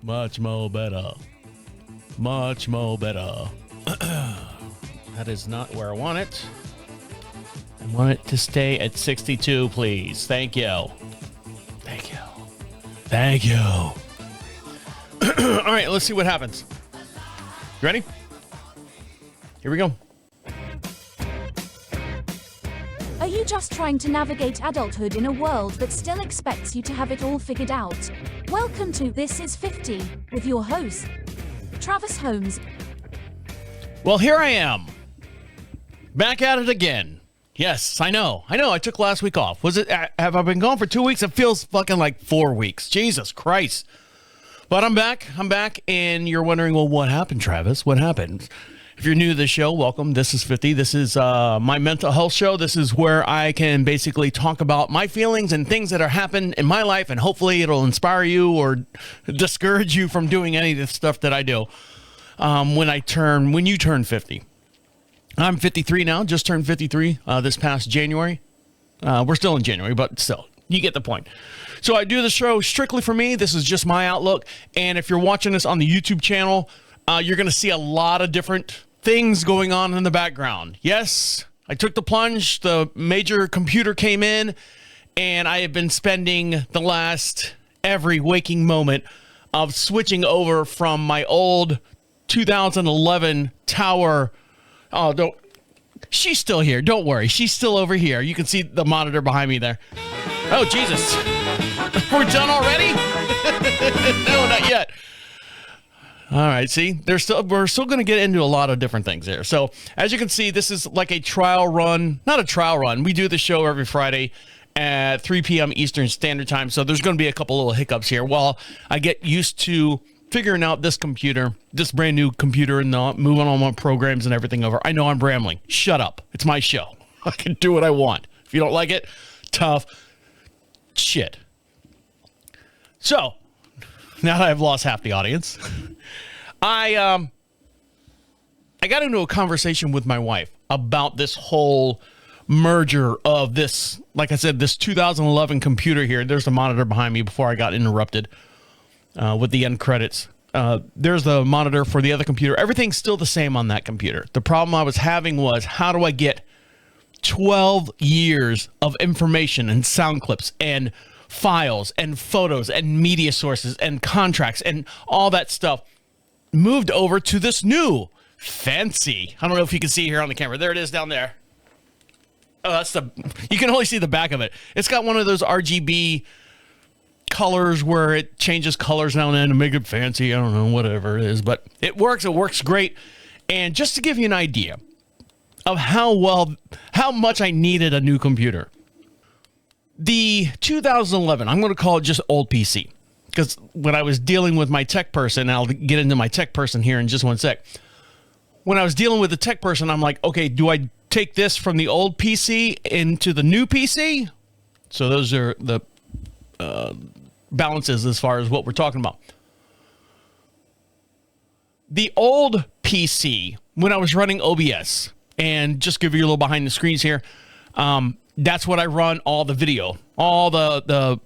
Much more better. Much more better. That is not where I want it. I want it to stay at 62, please. Thank you. Thank you. Thank you. All right, let's see what happens. You ready? Here we go. Are you just trying to navigate adulthood in a world that still expects you to have it all figured out? Welcome to This Is 50 with your host, Travis Holmes. Well, here I am. Back at it again. Yes, I know. I took last week off. Have I been gone for 2 weeks? It feels fucking like 4 weeks. Jesus Christ. But I'm back, and you're wondering, well, what happened, Travis? What happened? If you're new to the show, welcome. This is 50. This is my mental health show. This is where I can basically talk about my feelings and things that are happening in my life, and hopefully it'll inspire you or discourage you from doing any of the stuff that I do when you turn 50. I'm 53 now, just turned 53 this past January. We're still in January, but still, you get the point. So I do the show strictly for me. This is just my outlook. And if you're watching this on the YouTube channel, you're going to see a lot of different things going on in the background. Yes, I took the plunge. The major computer came in, and I have been spending the last every waking moment of switching over from my old 2011 tower. Oh, don't. She's still here. Don't worry. She's still over here. You can see the monitor behind me there. Oh, Jesus. We're done already? No, not yet. All right, see, we're still going to get into a lot of different things here. So, as you can see, this is like a trial run. Not a trial run. We do the show every Friday at 3 p.m. Eastern Standard Time. So, there's going to be a couple little hiccups here while I get used to figuring out this brand new computer, and moving all my programs and everything over. I know I'm rambling. Shut up. It's my show. I can do what I want. If you don't like it, tough shit. So, now that I've lost half the audience, I got into a conversation with my wife about this whole merger of this, like I said, this 2011 computer here. There's the monitor behind me before I got interrupted with the end credits. There's the monitor for the other computer. Everything's still the same on that computer. The problem I was having was, how do I get 12 years of information and sound clips and files and photos and media sources and contracts and all that stuff moved over to this new fancy, I don't know if you can see here on the camera. There it is down there. Oh, you can only see the back of it. It's got one of those RGB colors where it changes colors now and then to make it fancy. I don't know, whatever it is, but it works. It works great. And just to give you an idea of how much I needed a new computer, the 2011, I'm going to call it just old PC, because when I was dealing with my tech person, I'll get into my tech person here in just one sec. When I was dealing with the tech person, I'm like, okay, do I take this from the old PC into the new PC? So those are the balances as far as what we're talking about. The old PC, when I was running OBS, and just give you a little behind the screens here, that's what I run all the video. All the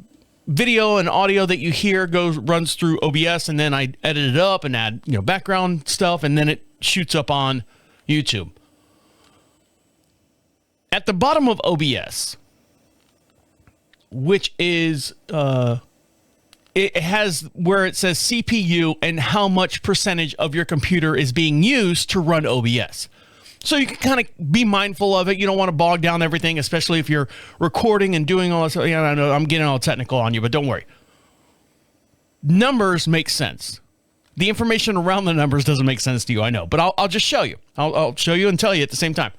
video and audio that you hear runs through OBS, and then I edit it up and add background stuff, and then it shoots up on YouTube. At the bottom of OBS, which is it has where it says CPU and how much percentage of your computer is being used to run OBS. So you can kind of be mindful of it. You don't want to bog down everything, especially if you're recording and doing all this. I know I'm getting all technical on you, but don't worry. Numbers make sense. The information around the numbers doesn't make sense to you, I know, but I'll just show you. I'll show you and tell you at the same time.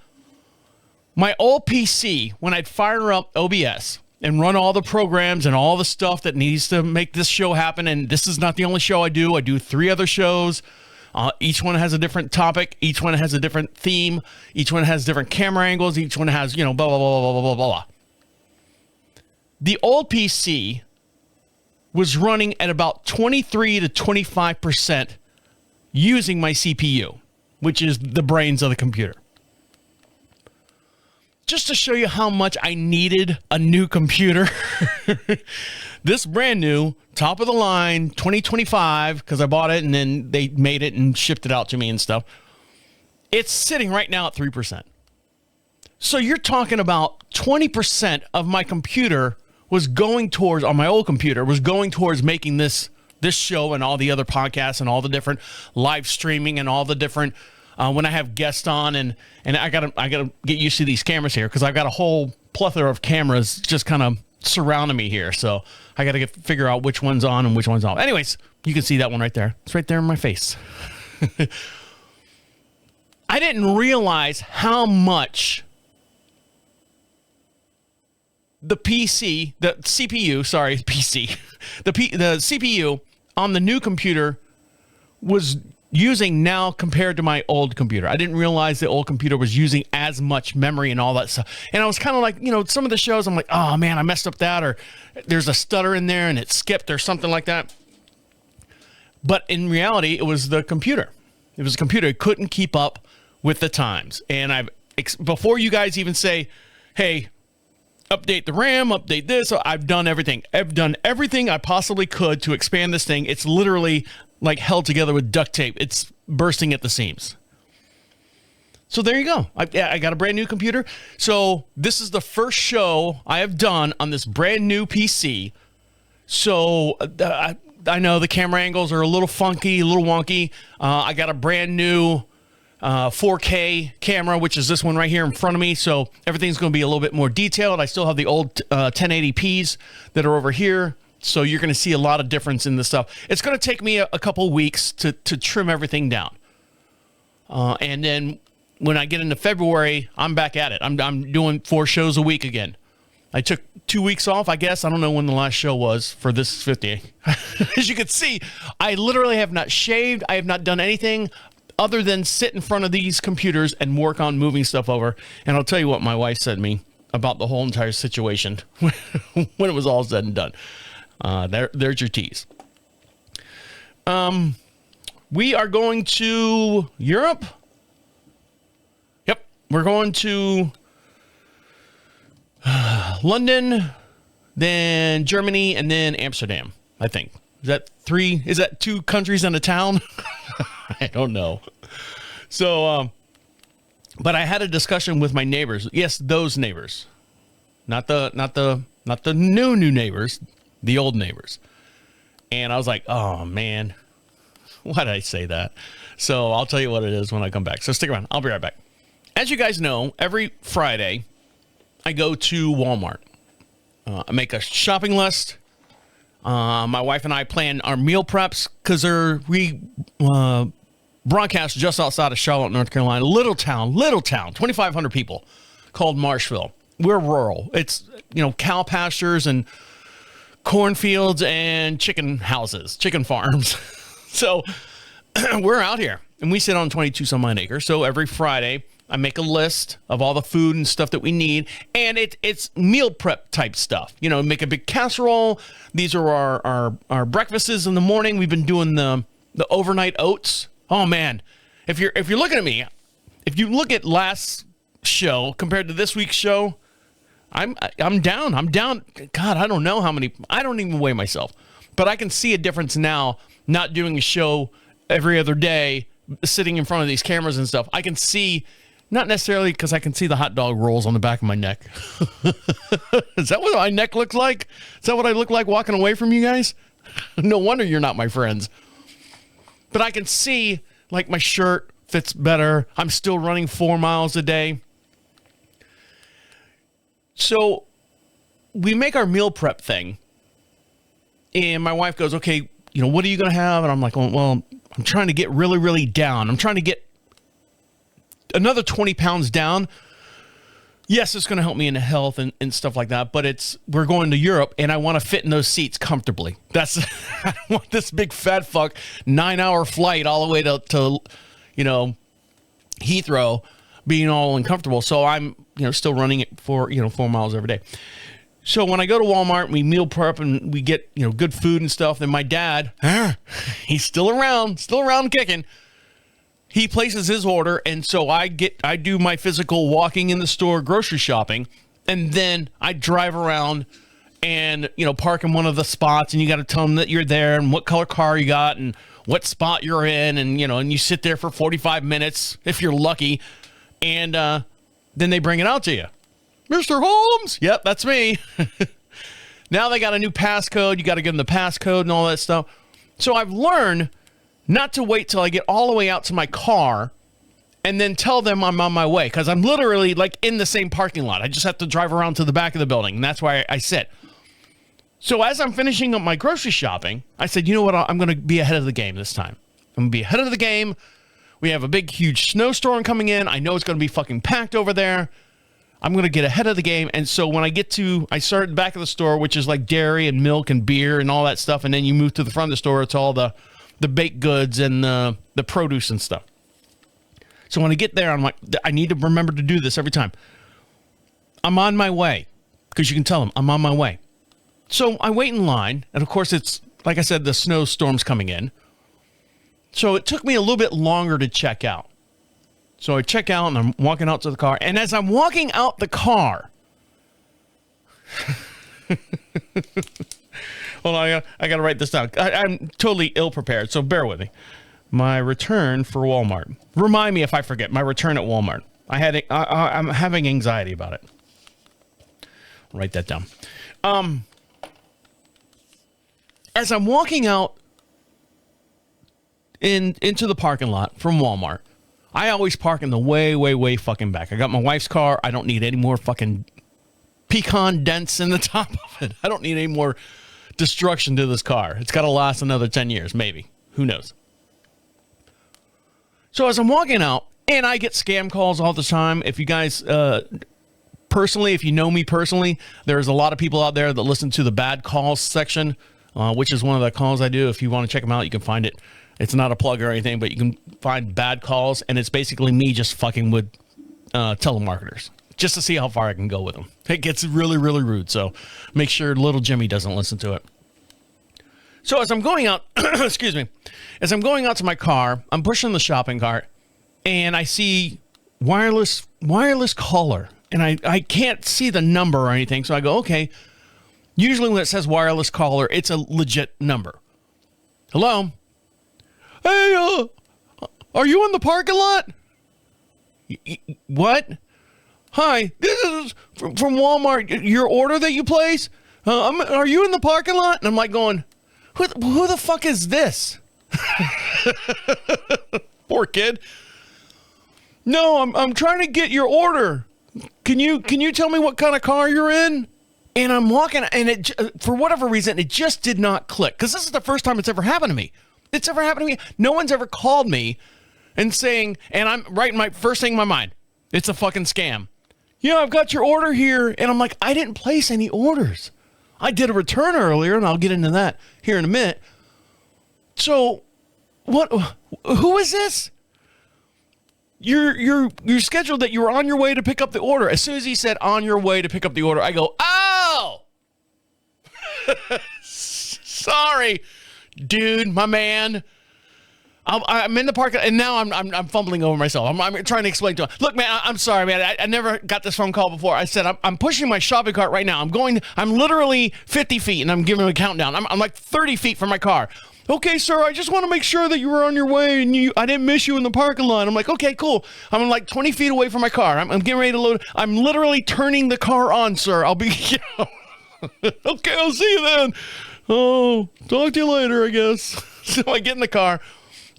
My old PC, when I'd fire up OBS and run all the programs and all the stuff that needs to make this show happen, and this is not the only show I do 3 other shows. Each one has a different topic. Each one has a different theme. Each one has different camera angles. Each one has, blah, blah, blah, blah, blah, blah, blah. The old PC was running at about 23 to 25% using my CPU, which is the brains of the computer. just to show you how much I needed a new computer. This brand new, top of the line, 2025, because I bought it and then they made it and shipped it out to me and stuff. It's sitting right now at 3%. So you're talking about 20% of my computer was going towards, on my old computer, was going towards making this show and all the other podcasts and all the different live streaming and all the different, when I have guests on, and I gotta get used to these cameras here because I've got a whole plethora of cameras just kind of surrounding me here. So I got to figure out which one's on and which one's off. Anyways, you can see that one right there. It's right there in my face. I didn't realize how much the CPU, the CPU on the new computer was using now compared to my old computer. I didn't realize the old computer was using as much memory and all that stuff. And I was kind of like, some of the shows, I'm like, oh man, I messed up that, or there's a stutter in there and it skipped or something like that. But in reality, it was the computer. It was a computer. It couldn't keep up with the times. And before you guys even say, hey, update the RAM, update this, I've done everything. I've done everything I possibly could to expand this thing. It's literally like held together with duct tape. It's bursting at the seams. So there you go. I got a brand new computer. So this is the first show I have done on this brand new PC. So I know the camera angles are a little funky, a little wonky. I got a brand new 4K camera, which is this one right here in front of me. So everything's going to be a little bit more detailed. I still have the old 1080p's that are over here. So you're going to see a lot of difference in this stuff. It's going to take me a couple weeks to trim everything down. And then when I get into February, I'm back at it. I'm doing 4 shows a week again. I took 2 weeks off, I guess. I don't know when the last show was for this 50. As you can see, I literally have not shaved. I have not done anything other than sit in front of these computers and work on moving stuff over. And I'll tell you what my wife said to me about the whole entire situation when it was all said and done. There's your tease. We are going to Europe. Yep. We're going to London, then Germany, and then Amsterdam, I think. Is that 3? Is that 2 countries and a town? I don't know. So, but I had a discussion with my neighbors. Yes, those neighbors. Not the new neighbors. The old neighbors. And I was like, oh man, why did I say that? So I'll tell you what it is when I come back. So stick around. I'll be right back. As you guys know, every Friday I go to Walmart. I make a shopping list. My wife and I plan our meal preps because we broadcast just outside of Charlotte, North Carolina. Little town, 2,500 people, called Marshville. We're rural. It's, cow pastures and cornfields and chicken houses, chicken farms. So we're out here and we sit on 22 some odd acres. So every Friday I make a list of all the food and stuff that we need. And it's meal prep type stuff, make a big casserole. These are our breakfasts in the morning. We've been doing the overnight oats. Oh man. If you're looking at me, if you look at last show compared to this week's show, I'm down. God, I don't know how many. I don't even weigh myself. But I can see a difference now, not doing a show every other day, sitting in front of these cameras and stuff. I can see, not necessarily because I can see the hot dog rolls on the back of my neck. Is that what my neck looks like? Is that what I look like walking away from you guys? No wonder you're not my friends. But I can see, like, my shirt fits better. I'm still running 4 miles a day. So we make our meal prep thing, and my wife goes, okay, what are you going to have? And I'm like, well, I'm trying to get really, really down. I'm trying to get another 20 pounds down. Yes, it's going to help me in health and stuff like that, but we're going to Europe, and I want to fit in those seats comfortably. I don't want this big fat fuck 9-hour flight all the way to Heathrow being all uncomfortable. So I'm, still running it for, 4 miles every day. So when I go to Walmart, we meal prep and we get, good food and stuff. Then my dad, he's still around kicking. he places his order, and so I do my physical walking in the store, grocery shopping, and then I drive around and, park in one of the spots, and you got to tell them that you're there and what color car you got and what spot you're in, and, and you sit there for 45 minutes if you're lucky, and then they bring it out to you. Mr. Holmes? Yep, that's me. Now they got a new passcode. You got to give them the passcode and all that stuff. So I've learned not to wait till I get all the way out to my car and then tell them I'm on my way, because I'm literally like in the same parking lot. I just have to drive around to the back of the building, and that's why I sit. So as I'm finishing up my grocery shopping, I said, you know what? I'm going to be ahead of the game this time. I'm going to be ahead of the game. We have a big, huge snowstorm coming in. I know it's going to be fucking packed over there. I'm going to get ahead of the game. And so when I start at the back of the store, which is like dairy and milk and beer and all that stuff. And then you move to the front of the store. It's all the baked goods and the produce and stuff. So when I get there, I'm like, I need to remember to do this every time. I'm on my way, because you can tell them I'm on my way. So I wait in line. And of course, it's like I said, the snowstorm's coming in. So it took me a little bit longer to check out. So I check out and I'm walking out to the car. And as I'm walking out the car, hold on, I got to write this down. I'm totally ill prepared, so bear with me. My return for Walmart. Remind me if I forget. My return at Walmart. I'm having anxiety about it. Write that down. As I'm walking out into the parking lot from Walmart, I always park in the way, way, way fucking back. I got my wife's car. I don't need any more fucking pecan dents in the top of it. I don't need any more destruction to this car. It's got to last another 10 years, maybe. Who knows? So as I'm walking out, and I get scam calls all the time. If you guys, personally, if you know me personally, there's a lot of people out there that listen to the bad calls section, which is one of the calls I do. If you want to check them out, you can find it. It's not a plug or anything, but you can find bad calls, and it's basically me just fucking with telemarketers, just to see how far I can go with them. It gets really, really rude, so make sure little Jimmy doesn't listen to it. So as I'm going out, excuse me, as I'm going out to my car, I'm pushing the shopping cart, and I see wireless caller, and I can't see the number or anything, so I go, okay. Usually when it says wireless caller, it's a legit number. Hello? Hey, are you in the parking lot? What? Hi, this is from Walmart. Your order that you place? Are you in the parking lot? And I'm like going, who the fuck is this? Poor kid. No, I'm trying to get your order. Can you tell me what kind of car you're in? And I'm walking, and it, for whatever reason, it just did not click. Because this is the first time it's ever happened to me. It's ever happened to me. No one's ever called me and saying, and I'm writing my first thing in my mind, it's a fucking scam. Yeah, I've got your order here. And I'm like, I didn't place any orders. I did a return earlier, and I'll get into that here in a minute. So, who is this? You're scheduled that you were on your way to pick up the order. As soon as he said on your way to pick up the order, I go, oh! Sorry, dude, my man. I'm in the park, and now I'm fumbling over myself. I'm trying to explain to him. Look, man, I'm sorry, man. I never got this phone call before. I said I'm pushing my shopping cart right now. I'm literally 50 feet, and I'm giving him a countdown. I'm like 30 feet from my car. Okay, sir, I just want to make sure that you were on your way and I didn't miss you in the parking lot. I'm like, okay, cool. I'm like 20 feet away from my car. I'm getting ready to load. I'm literally turning the car on, sir. I'll be, okay, I'll see you then. Oh, talk to you later, I guess. So I get in the car,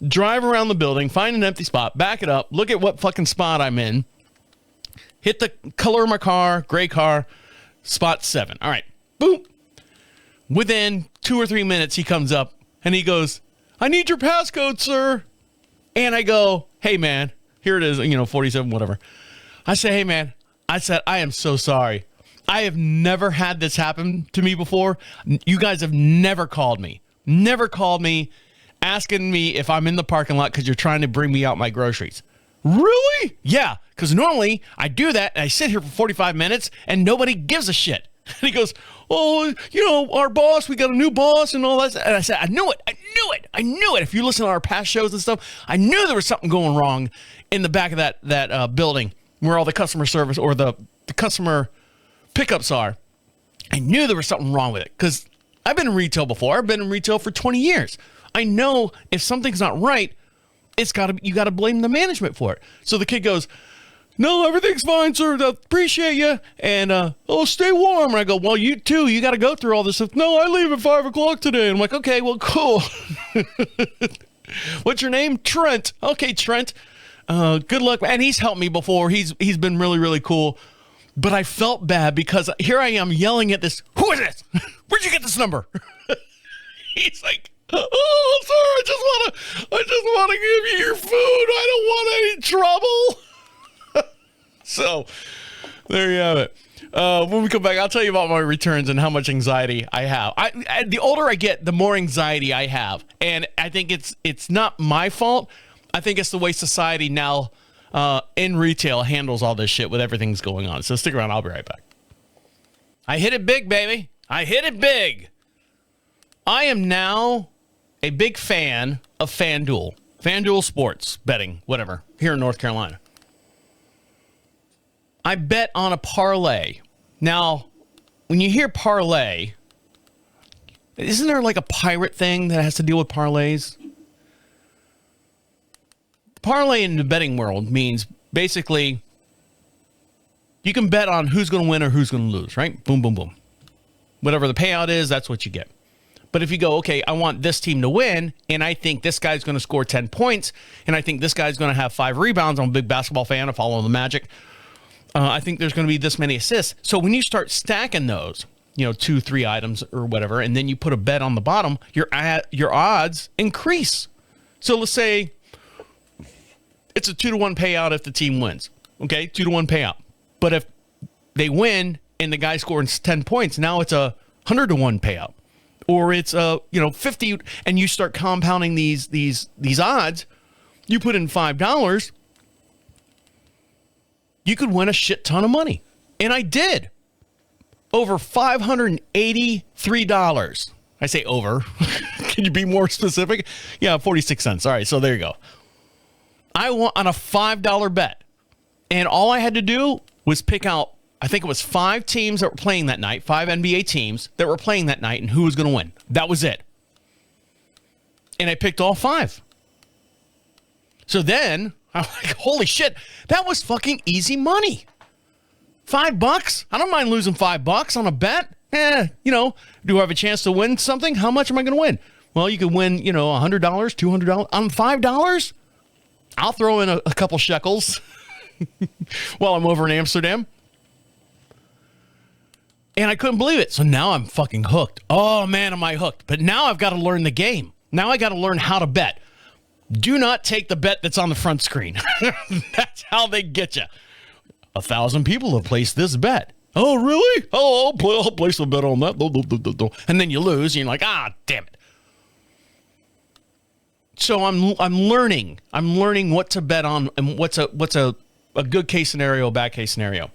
drive around the building, find an empty spot, back it up, look at what fucking spot I'm in, hit the color of my car, gray car, spot 7. All right, boom. Within 2 or 3 minutes, he comes up. And he goes, I need your passcode, sir. And I go, hey, man, here it is, 47, whatever. I say, hey, man, I am so sorry. I have never had this happen to me before. You guys have never called me asking me if I'm in the parking lot because you're trying to bring me out my groceries. Really? Yeah, because normally I do that and I sit here for 45 minutes and nobody gives a shit. And he goes, oh, our boss, we got a new boss and all that. And I said, I knew it. If you listen to our past shows and stuff, I knew there was something going wrong in the back of that building where all the customer service or the customer pickups are. I knew there was something wrong with it because I've been in retail before. I've been in retail for 20 years. I know if something's not right, you got to blame the management for it. So the kid goes, no, everything's fine, sir. Appreciate you. And, stay warm. And I go, well, you too. You got to go through all this stuff. No, I leave at 5 o'clock today. And I'm like, okay, well, cool. What's your name? Trent. Okay, Trent. Good luck. And he's helped me before. He's been really, really cool. But I felt bad because here I am yelling at this. Who is this? Where'd you get this number? He's like, oh, sir, I just want to give you your food. I don't want any trouble. So there you have it. When we come back, I'll tell you about my returns and how much anxiety I have. The older I get, the more anxiety I have. And I think it's not my fault. I think it's the way society now in retail handles all this shit with everything's going on. So stick around. I'll be right back. I hit it big, baby. I hit it big. I am now a big fan of Fan Duel. Fan Duel sports betting, whatever, here in North Carolina. I bet on a parlay. Now, when you hear parlay, isn't there like a pirate thing that has to deal with parlays? Parlay in the betting world means basically you can bet on who's going to win or who's going to lose, right? Boom, boom, boom. Whatever the payout is, that's what you get. But if you go, okay, I want this team to win, and I think this guy's going to score 10 points, and I think this guy's going to have 5 rebounds. I'm a big basketball fan. I follow the Magic. I think there's going to be this many assists. So when you start stacking those, 2, 3 items or whatever, and then you put a bet on the bottom, your odds increase. So let's say it's a 2-to-1 payout if the team wins. Okay, 2-to-1 payout. But if they win and the guy scores 10 points, now it's a 100-to-1 payout. Or it's 50, and you start compounding these odds. You put in $5. You could win a shit ton of money. And I did. Over $583. I say over. Can you be more specific? Yeah, 46 cents. All right, so there you go. I won on a $5 bet. And all I had to do was pick out, I think it was 5 teams that were playing that night, 5 NBA teams that were playing that night, and who was going to win. That was it. And I picked all 5. So then I'm like, holy shit, that was fucking easy money. $5? I don't mind losing $5 on a bet. Do I have a chance to win something? How much am I going to win? Well, you could win, $100, $200. On $5, I'll throw in a couple shekels while I'm over in Amsterdam. And I couldn't believe it. So now I'm fucking hooked. Oh, man, am I hooked. But now I've got to learn the game. Now I got to learn how to bet. Do not take the bet that's on the front screen. That's how they get you. 1,000 people have placed this bet. Oh, really? Oh, I'll place a bet on that. And then you lose, and you're like, damn it. So I'm learning. I'm learning what to bet on and what's a good case scenario, a bad case scenario.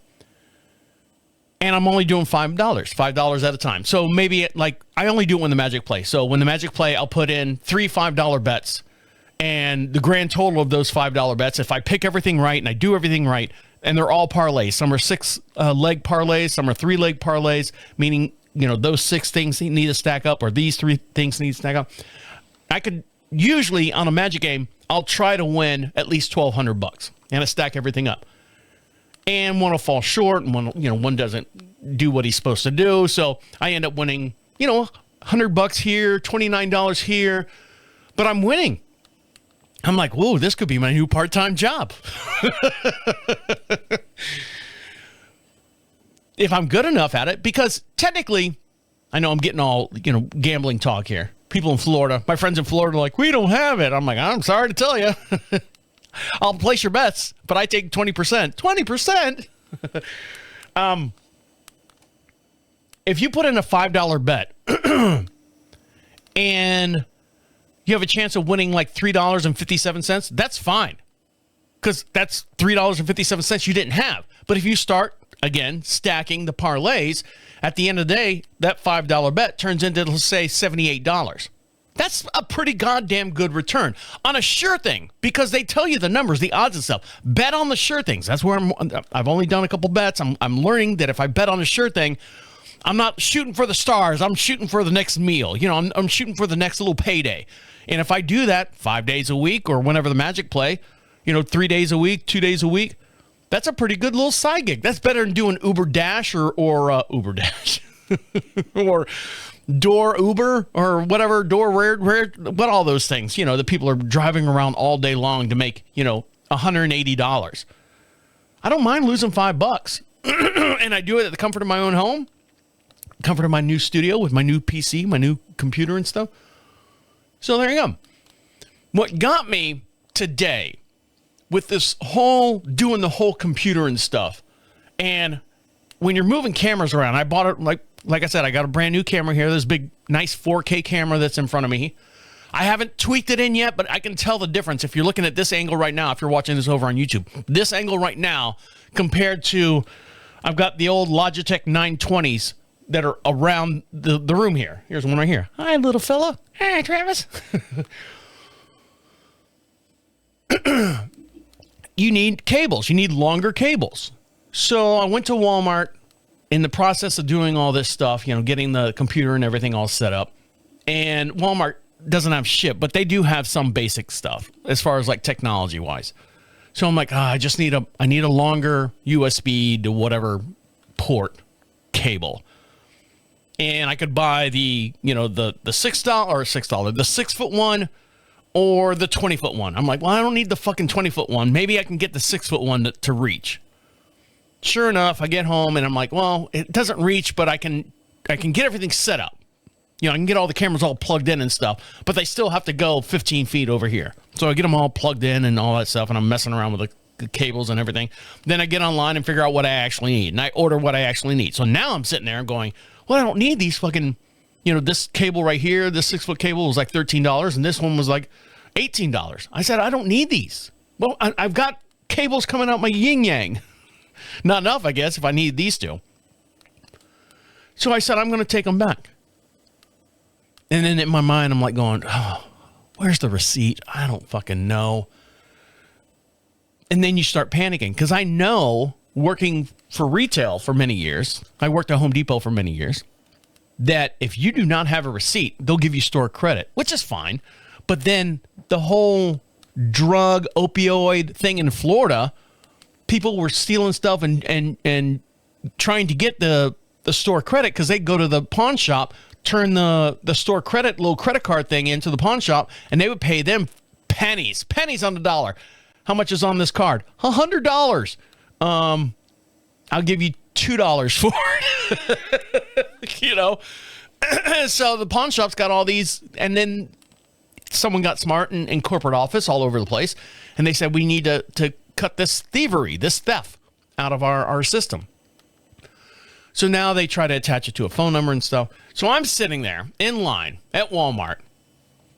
And I'm only doing $5 at a time. So maybe I only do it when the Magic play. So when the Magic play, I'll put in 3 $5 bets. And the grand total of those $5 bets, if I pick everything right and I do everything right, and they're all parlays. Some are 6-leg parlays. Some are 3-leg parlays, meaning, those 6 things need to stack up or these 3 things need to stack up. I could usually, on a Magic game, I'll try to win at least $1,200 and I stack everything up. And one will fall short and one doesn't do what he's supposed to do. So I end up winning, $100 here, $29 here, but I'm winning. I'm like, whoa, this could be my new part-time job. If I'm good enough at it, because technically, I know I'm getting all, gambling talk here. People in Florida, my friends in Florida are like, we don't have it. I'm like, I'm sorry to tell you. I'll place your bets, but I take 20%. 20%? If you put in a $5 bet and you have a chance of winning like $3.57, that's fine. Because that's $3.57 you didn't have. But if you start again, stacking the parlays. At the end of the day, that $5 bet turns into, let's say, $78. That's a pretty goddamn good return on a sure thing, because they tell you the numbers, the odds and stuff. Bet on the sure things. That's where I've only done a couple bets. I'm learning that if I bet on a sure thing, I'm not shooting for the stars. I'm shooting for the next meal. You know, I'm shooting for the next little payday. And if I do that 5 days a week or whenever the Magic play, 3 days a week, 2 days a week, that's a pretty good little side gig. That's better than doing Uber Dash or Uber Dash or Door Uber or whatever, Door Rare, what all those things, that people are driving around all day long to make, $180. I don't mind losing $5. And I do it at the comfort of my own home, comfort of my new studio with my new PC, my new computer and stuff. So there you go. What got me today with this whole doing the whole computer and stuff, and when you're moving cameras around, I bought it, like I said, I got a brand new camera here, this big nice 4K camera that's in front of me. I haven't tweaked it in yet, but I can tell the difference if you're looking at this angle right now, if you're watching this over on YouTube. This angle right now compared to, I've got the old Logitech 920s that are around the room here. Here's one right here. Hi, little fella. Hi, Travis. You need cables. You need longer cables. So I went to Walmart in the process of doing all this stuff, getting the computer and everything all set up. And Walmart doesn't have shit, but they do have some basic stuff as far as like technology wise. So I'm like, I need a longer USB to whatever port cable. And I could buy the $6, the 6 foot one or the 20 foot one. I'm like, well, I don't need the fucking 20 foot one. Maybe I can get the 6 foot one to reach. Sure enough, I get home and I'm like, well, it doesn't reach, but I can get everything set up. I can get all the cameras all plugged in and stuff, but they still have to go 15 feet over here. So I get them all plugged in and all that stuff, and I'm messing around with the cables and everything. Then I get online and figure out what I actually need, and I order what I actually need. So now I'm sitting there going, well, I don't need these fucking, this cable right here, this 6 foot cable was like $13, and this one was like $18. I said, I don't need these. Well, I've got cables coming out my yin yang. Not enough, I guess, if I need these two. So I said, I'm going to take them back. And then in my mind, I'm like going, oh, where's the receipt? I don't fucking know. And then you start panicking, because I know, working for retail for many years, I worked at Home Depot for many years, that if you do not have a receipt, they'll give you store credit, which is fine. But then the whole drug opioid thing in Florida, people were stealing stuff and trying to get the store credit, because they go to the pawn shop, turn the store credit little credit card thing into the pawn shop, and they would pay them pennies on the dollar. How much is on this card? $100. I'll give you $2 for it. So the pawn shop's got all these, and then someone got smart in corporate office all over the place, and they said, we need to cut this theft out of our system. So now they try to attach it to a phone number and stuff. So I'm sitting there in line at Walmart,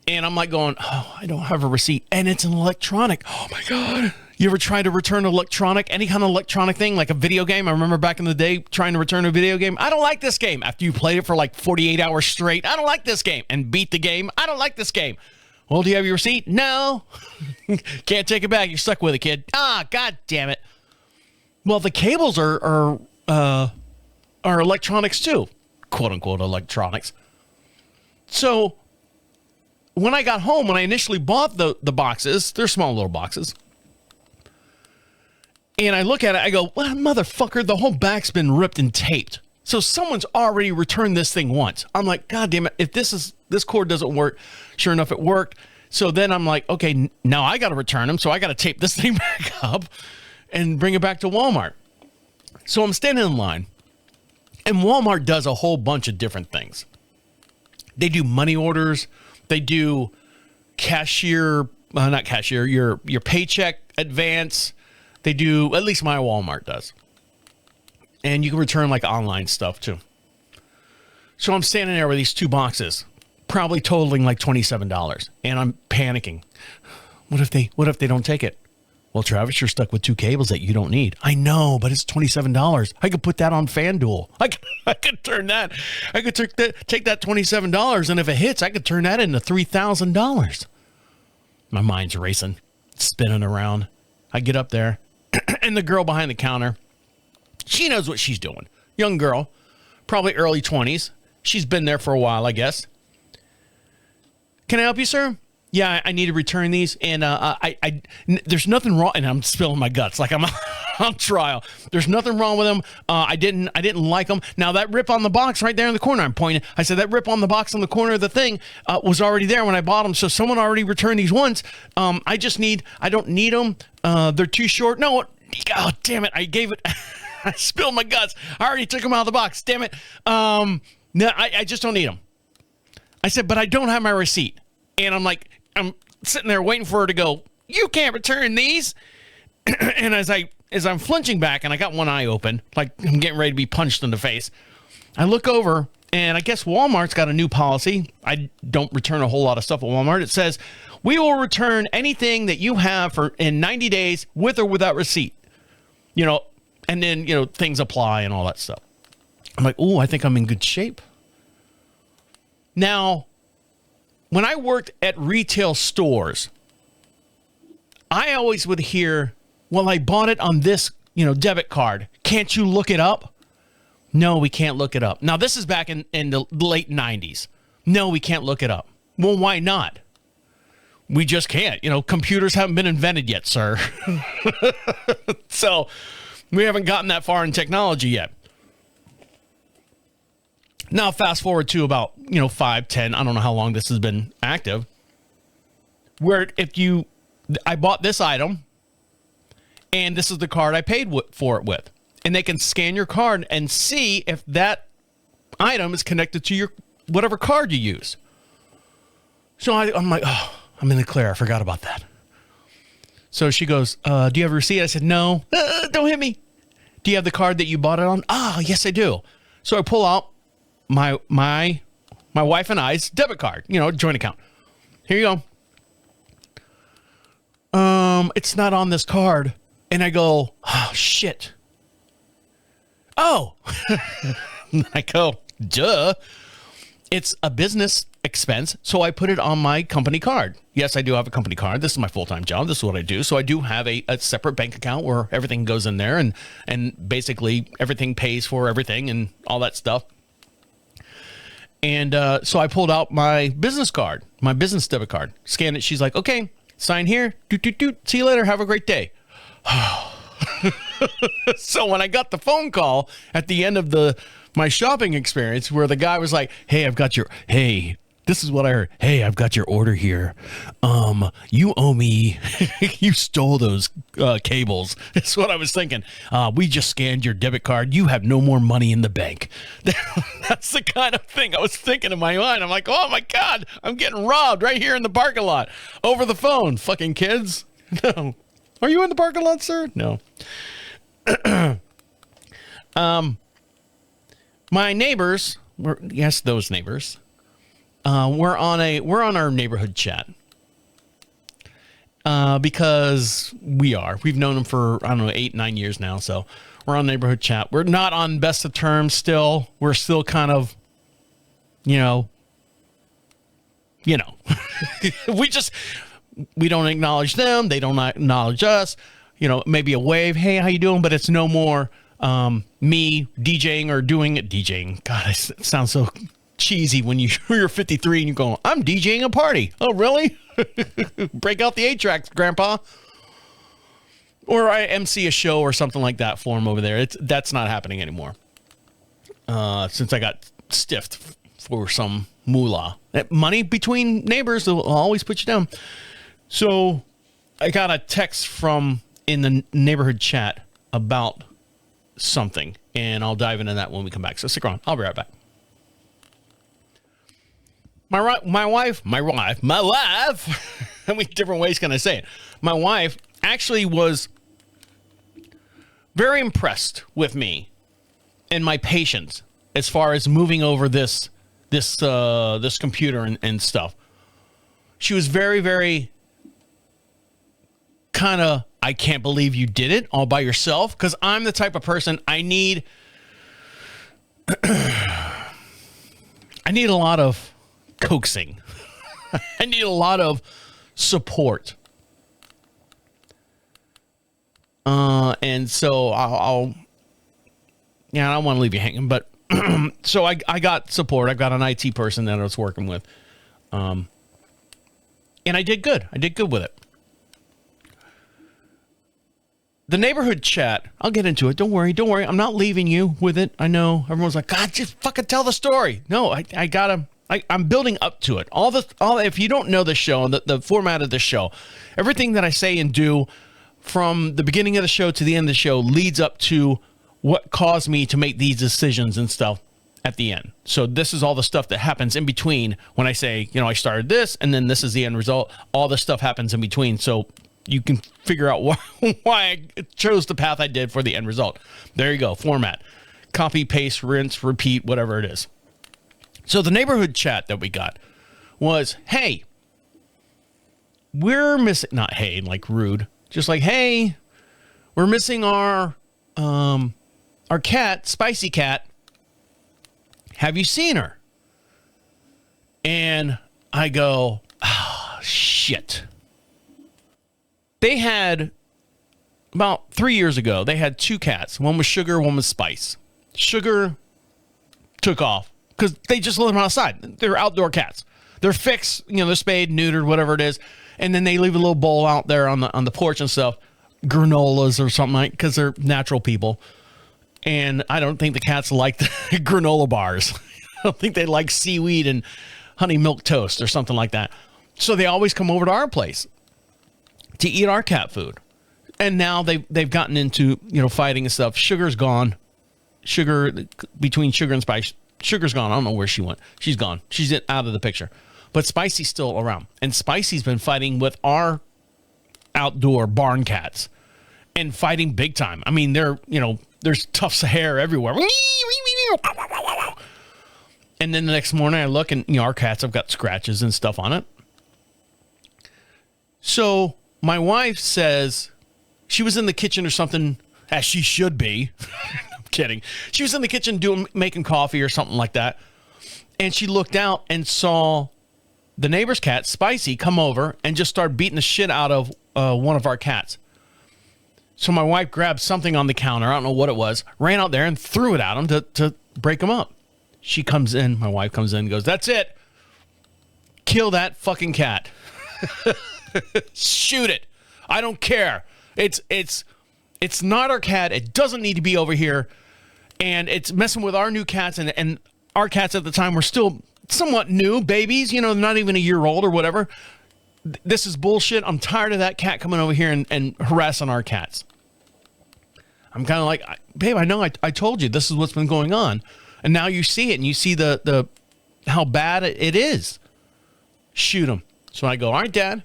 and I'm like going, oh, I don't have a receipt, and it's an electronic. Oh my God. You ever try to return any kind of electronic thing, like a video game? I remember back in the day trying to return a video game. I don't like this game. After you played it for like 48 hours straight, I don't like this game. And beat the game. I don't like this game. Well, do you have your receipt? No. Can't take it back. You're stuck with it, kid. God damn it. Well, the cables are electronics too, quote unquote electronics. So when I got home, when I initially bought the boxes, they're small little boxes, and I look at it, I go, well, motherfucker, the whole back's been ripped and taped. So someone's already returned this thing once. I'm like, God damn it, if this cord doesn't work. Sure enough, it worked. So then I'm like, okay, now I got to return them. So I got to tape this thing back up and bring it back to Walmart. So I'm standing in line. And Walmart does a whole bunch of different things. They do money orders. They do not cashier, your paycheck advance. They do, at least my Walmart does. And you can return like online stuff too. So I'm standing there with these two boxes, probably totaling like $27. And I'm panicking. What if they don't take it? Well, Travis, you're stuck with 2 cables that you don't need. I know, but it's $27. I could put that on Fan Duel. I could turn that. I could take that $27, and if it hits, I could turn that into $3,000. My mind's racing, spinning around. I get up there, and the girl behind the counter, she knows what she's doing. Young girl, probably early 20s. She's been there for a while, I guess. Can I help you, sir? Yeah, I need to return these, and there's nothing wrong. And I'm spilling my guts like I'm on trial. There's nothing wrong with them. I didn't like them. Now that rip on the box right there in the corner, I'm pointing. I said that rip on the box on the corner of the thing was already there when I bought them. So someone already returned these once. I don't need them. They're too short. No, oh damn it! I gave it. I spilled my guts. I already took them out of the box. Damn it. No, I just don't need them. I said, but I don't have my receipt. And I'm sitting there waiting for her to go, you can't return these. And as I'm flinching back and I got one eye open, like I'm getting ready to be punched in the face, I look over and I guess Walmart's got a new policy. I don't return a whole lot of stuff at Walmart. It says, we will return anything that you have in 90 days with or without receipt. And then, things apply and all that stuff. I'm like, oh, I think I'm in good shape. Now, when I worked at retail stores, I always would hear, well, I bought it on this, debit card. Can't you look it up? No, we can't look it up. Now, this is back in the late 90s. No, we can't look it up. Well, why not? We just can't. Computers haven't been invented yet, sir. So we haven't gotten that far in technology yet. Now, fast forward to about, 5, 10, I don't know how long this has been active, where I bought this item, and this is the card I paid for it with. And they can scan your card and see if that item is connected to your whatever card you use. So I'm like, oh, I'm in the clear. I forgot about that. So she goes, do you have a receipt? I said, no, don't hit me. Do you have the card that you bought it on? Yes, I do. So I pull out my wife and I's debit card, joint account. Here you go. It's not on this card. And I go, oh, shit. Oh, I go, duh. It's a business expense, so I put it on my company card. Yes, I do have a company card. This is my full-time job. This is what I do. So I do have a separate bank account where everything goes in there, and basically everything pays for everything and all that stuff. And so I pulled out my business card, my business debit card, scanned it. She's like, okay, sign here. Doot, doot, doot. See you later. Have a great day. So when I got the phone call at the end of my shopping experience where the guy was like, hey, this is what I heard. Hey, I've got your order here. You owe me. You stole those cables. That's what I was thinking. We just scanned your debit card. You have no more money in the bank. That's the kind of thing I was thinking in my mind. I'm like, oh my God, I'm getting robbed right here in the parking lot over the phone. Fucking kids. No. Are you in the parking lot, sir? No. My neighbors, those neighbors, we're on our neighborhood chat. Because we've known them for, 8, 9 years now. So we're on neighborhood chat. We're not on best of terms still. We're still kind of, we don't acknowledge them. They don't acknowledge us. Maybe a wave. Hey, how you doing? But it's no more me DJing or doing it. DJing. God, it sounds so cheesy when you're 53 and you're going, I'm DJing a party. Oh, really? Break out the 8-tracks, Grandpa. Or I MC a show or something like that for him over there. That's not happening anymore. Since I got stiffed for some moolah. Money between neighbors will always put you down. So I got a text in the neighborhood chat about something, and I'll dive into that when we come back. So stick around. I'll be right back. My wife, how many different ways can I say it? My wife actually was very impressed with me and my patience as far as moving over this computer and stuff. She was very, very kind of I can't believe you did it all by yourself. Because I'm the type of person I need a lot of coaxing. I need a lot of support. And so I don't want to leave you hanging, but so I got support. I've got an IT person that I was working with. And I did good. I did good with it. The neighborhood chat, I'll get into it. Don't worry. I'm not leaving you with it. I know everyone's like, God, just fucking tell the story. No, I'm building up to it. If you don't know the show, the format of the show, everything that I say and do from the beginning of the show to the end of the show leads up to what caused me to make these decisions and stuff at the end. So this is all the stuff that happens in between when I say, I started this and then this is the end result. All the stuff happens in between. So you can figure out why I chose the path I did for the end result. There you go. Format. Copy, paste, rinse, repeat, whatever it is. So the neighborhood chat that we got was, hey, we're missing, not hey, like rude, just like, hey, we're missing our cat, Spicy Cat. Have you seen her? And I go, shit. They had, about 3 years ago, they had two cats. One was Sugar, one was Spice. Sugar took off because they just let them outside. They're outdoor cats. They're fixed, they're spayed, neutered, whatever it is. And then they leave a little bowl out there on the porch and stuff. Granolas or something like, because they're natural people. And I don't think the cats like the granola bars. I don't think they like seaweed and honey milk toast or something like that. So they always come over to our place to eat our cat food. And now they've gotten into, fighting and stuff. Sugar's gone. Between Sugar and Spice, Sugar's gone. I don't know where she went. She's gone. She's out of the picture. But Spicy's still around. And Spicy's been fighting with our outdoor barn cats and fighting big time. I mean, there's tufts of hair everywhere. And then the next morning I look and, our cats have got scratches and stuff on it. So my wife says she was in the kitchen or something, as she should be. I'm kidding. She was in the kitchen making coffee or something like that. And she looked out and saw the neighbor's cat, Spicy, come over and just start beating the shit out of one of our cats. So my wife grabbed something on the counter, I don't know what it was, ran out there and threw it at him to break him up. My wife comes in and goes, that's it. Kill that fucking cat. Shoot it. I don't care. It's not our cat. It doesn't need to be over here. And it's messing with our new cats. And our cats at the time were still somewhat new babies, not even a year old or whatever. This is bullshit. I'm tired of that cat coming over here and harassing our cats. I'm kind of like, babe, I know I told you this is what's been going on. And now you see it and you see the how bad it is. Shoot him. So I go, all right, Dad.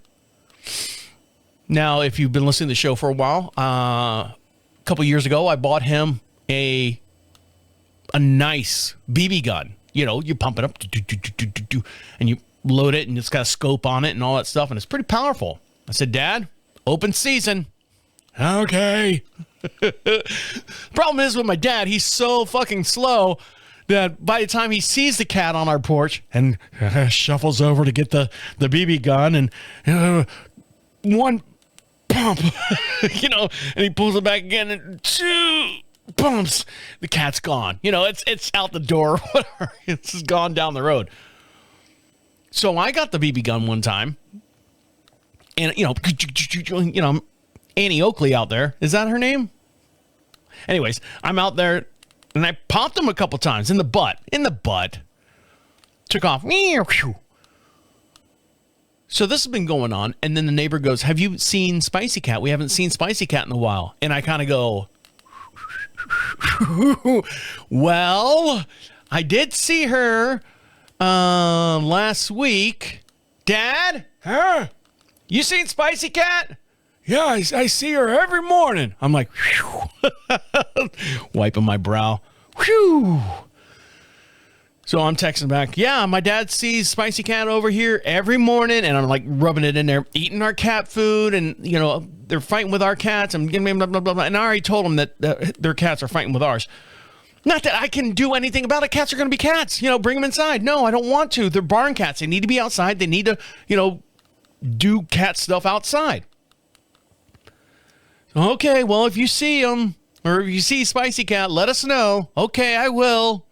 Now, if you've been listening to the show for a while, a couple years ago, I bought him a nice BB gun. You pump it up and you load it and it's got a scope on it and all that stuff. And it's pretty powerful. I said, Dad, open season. Okay. Problem is with my dad, he's so fucking slow that by the time he sees the cat on our porch and shuffles over to get the BB gun and one pump, and he pulls it back again and two pumps, the cat's gone. It's out the door, whatever. It's just gone down the road. So I got the BB gun one time, and Annie Oakley out there. Is that her name? Anyways, I'm out there, and I popped him a couple times in the butt. Took off. So this has been going on, and then the neighbor goes, have you seen Spicy Cat? We haven't seen Spicy Cat in a while. And I kind of go, well, I did see her last week. Dad? Huh? You seen Spicy Cat? Yeah, I see her every morning. I'm like, wiping my brow. Whew. So I'm texting back, yeah, my dad sees Spicy Cat over here every morning, and I'm like rubbing it in there, eating our cat food and, they're fighting with our cats and blah, blah, blah, blah, blah. And I already told them that their cats are fighting with ours. Not that I can do anything about it. Cats are going to be cats. Bring them inside. No, I don't want to. They're barn cats. They need to be outside. They need to, do cat stuff outside. Okay, well, if you see them or if you see Spicy Cat, let us know. Okay, I will.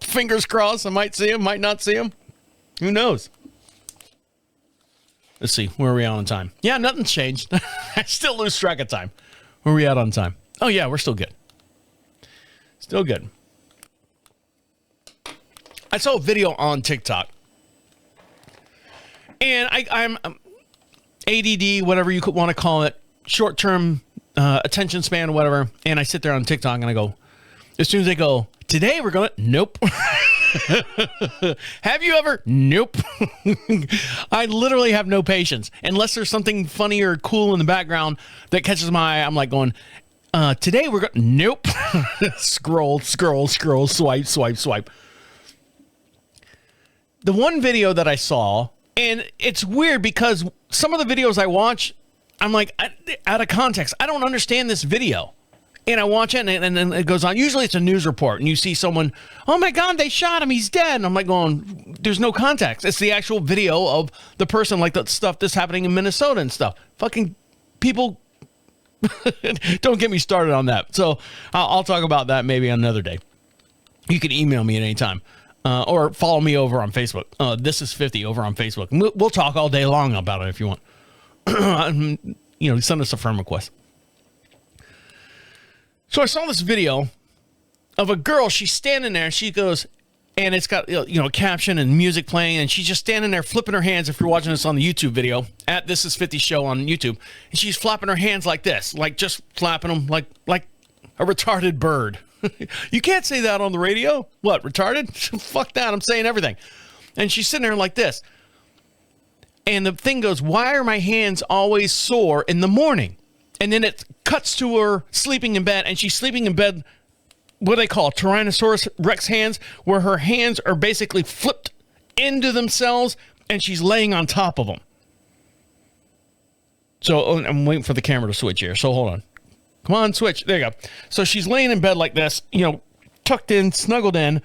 Fingers crossed. I might see him, might not see him. Who knows? Let's see. Where are we at on time? Yeah, nothing's changed. I still lose track of time. Where are we at on time? Oh, yeah, we're still good. Still good. I saw a video on TikTok. And I'm ADD, whatever you could want to call it, short-term attention span, whatever. And I sit there on TikTok and I go, as soon as they go, today we're going to, nope. Have you ever? Nope. I literally have no patience. Unless there's something funny or cool in the background that catches my eye, I'm like going, today we're going, nope. Scroll, swipe. The one video that I saw, and it's weird because some of the videos I watch, I'm like, out of context, I don't understand this video. And I watch it, and then it goes on. Usually it's a news report, and you see someone, oh my God, they shot him, he's dead. And I'm like going, there's no context. It's the actual video of the person, like the stuff that's happening in Minnesota and stuff. Fucking people, don't get me started on that. So I'll talk about that maybe another day. You can email me at any time. Or follow me over on Facebook. This is 50 over on Facebook. We'll talk all day long about it if you want. Send us a friend request. So I saw this video of a girl. She's standing there. She goes, and it's got caption and music playing, and she's just standing there flipping her hands. If you're watching this on the YouTube video, at This Is 50 Show on YouTube, and she's flapping her hands like this, like just flapping them like a retarded bird. You can't say that on the radio. What, retarded? Fuck that. I'm saying everything. And she's sitting there like this. And the thing goes, why are my hands always sore in the morning? And then it cuts to her sleeping in bed, and she's sleeping in bed, what do they call Tyrannosaurus Rex hands, where her hands are basically flipped into themselves, and she's laying on top of them. So I'm waiting for the camera to switch here. So hold on. Come on, switch. There you go. So she's laying in bed like this, tucked in, snuggled in,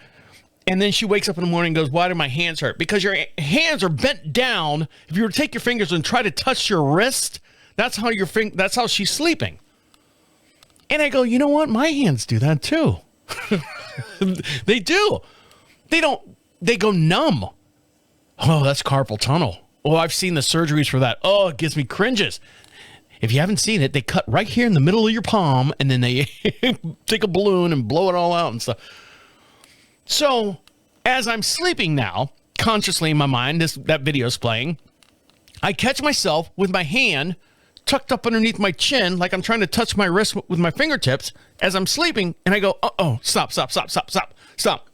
and then she wakes up in the morning and goes, why do my hands hurt? Because your hands are bent down. If you were to take your fingers and try to touch your wrist, that's how she's sleeping. And I go, you know what? My hands do that too. They do. They go numb. Oh, that's carpal tunnel. Oh, I've seen the surgeries for that. Oh, it gives me cringes. If you haven't seen it, they cut right here in the middle of your palm, and then they take a balloon and blow it all out and stuff. So, as I'm sleeping now, consciously in my mind, that video's playing, I catch myself with my hand tucked up underneath my chin, like I'm trying to touch my wrist with my fingertips as I'm sleeping, and I go, oh, stop.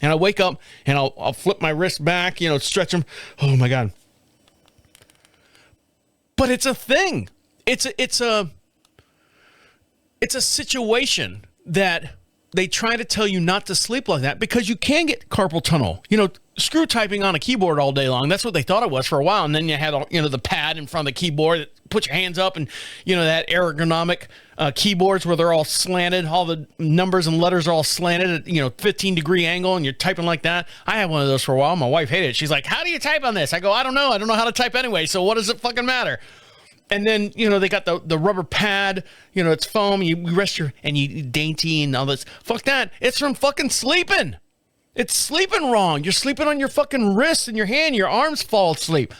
And I wake up, and I'll flip my wrist back, stretch them. Oh, my God. But it's a thing. It's a situation that they try to tell you not to sleep like that because you can get carpal tunnel. Screw typing on a keyboard all day long. That's what they thought it was for a while. And then you had, the pad in front of the keyboard that put your hands up and, that ergonomic keyboards where they're all slanted. All the numbers and letters are all slanted at, 15-degree angle, and you're typing like that. I had one of those for a while. My wife hated it. She's like, how do you type on this? I go, I don't know. I don't know how to type anyway. So what does it fucking matter? And then, they got the rubber pad, it's foam. You rest and you dainty and all this. Fuck that. It's from fucking sleeping. It's sleeping wrong. You're sleeping on your fucking wrist and your hand. Your arms fall asleep.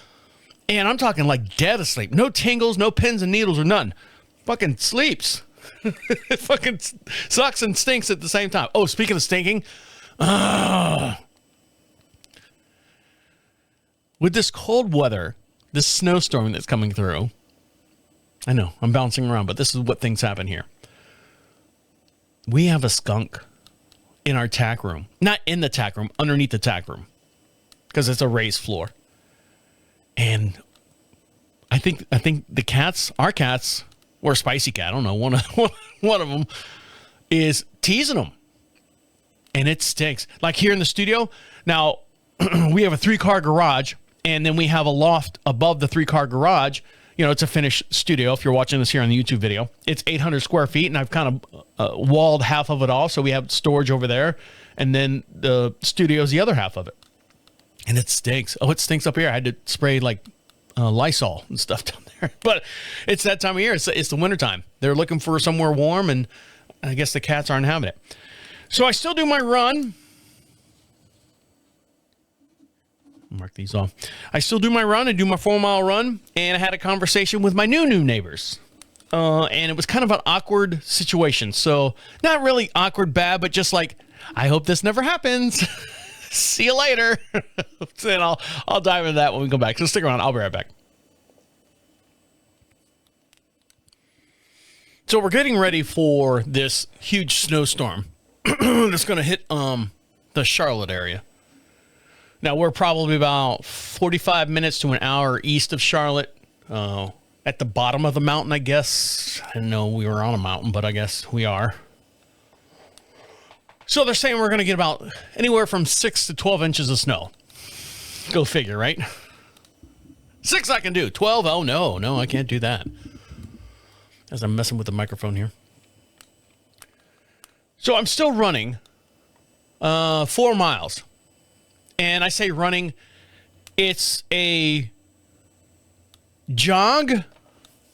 And I'm talking like dead asleep. No tingles, no pins and needles or nothing. Fucking sleeps. It fucking sucks and stinks at the same time. Oh, speaking of stinking. With this cold weather, this snowstorm that's coming through, I know, I'm bouncing around, but this is what things happen here. We have a skunk in our tack room. Not in the tack room, underneath the tack room. Because it's a raised floor. And I think the cats, our cats, or Spicy Cat, I don't know, one of them is teasing them. And it stinks. Like here in the studio, now we have a 3-car garage, and then we have a loft above the 3-car garage. it's a finished studio. If you're watching this here on the YouTube video, it's 800 square feet, and I've kind of walled half of it off. So we have storage over there, and then the studio is the other half of it. And it stinks. Oh, it stinks up here. I had to spray like Lysol and stuff down there. But it's that time of year. It's the wintertime. They're looking for somewhere warm, and I guess the cats aren't having it. So I still do my run. Mark these off. I still do my run. I do my 4-mile run, and I had a conversation with my new neighbors. And it was kind of an awkward situation. So not really awkward bad, but just like, I hope this never happens. See you later. Then I'll dive into that when we come back. So stick around. I'll be right back. So we're getting ready for this huge snowstorm that's going to hit the Charlotte area. Now, we're probably about 45 minutes to an hour east of Charlotte, at the bottom of the mountain, I guess. I didn't know we were on a mountain, but I guess we are. So they're saying we're going to get about anywhere from 6 to 12 inches of snow. Go figure, right? 6 I can do. 12, oh, no, I can't do that. As I'm messing with the microphone here. So I'm still running 4 miles. And I say running, it's a jog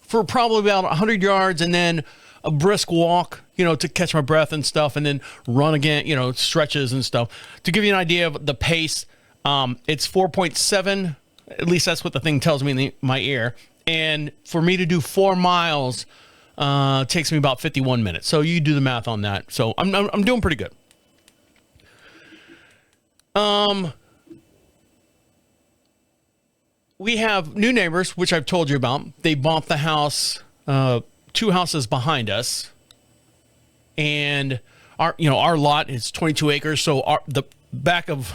for probably about 100 yards and then a brisk walk, to catch my breath and stuff, and then run again, stretches and stuff. To give you an idea of the pace, it's 4.7, at least that's what the thing tells me in my ear. And for me to do 4 miles, takes me about 51 minutes. So you do the math on that. So I'm doing pretty good. We have new neighbors, which I've told you about. They bought the house, 2 houses behind us, and our lot is 22 acres. So the back of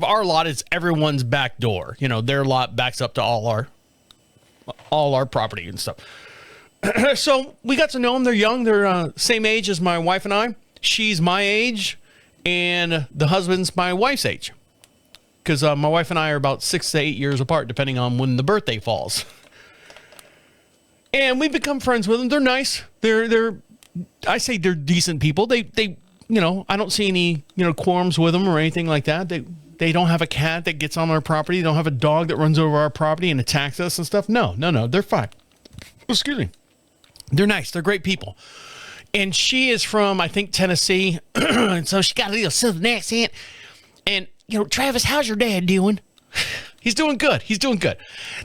our lot is everyone's back door. Their lot backs up to all our property and stuff. So we got to know them. They're young. They're same age as my wife and I. She's my age, and the husband's my wife's age. Because my wife and I are about 6 to 8 years apart, depending on when the birthday falls. And we've become friends with them. They're nice. I say they're decent people. They I don't see any, quorums with them or anything like that. They don't have a cat that gets on our property. They don't have a dog that runs over our property and attacks us and stuff. No, they're fine. Excuse me. They're nice. They're great people. And she is from, I think, Tennessee. And so she got a little southern accent. And, Travis, how's your dad doing? He's doing good.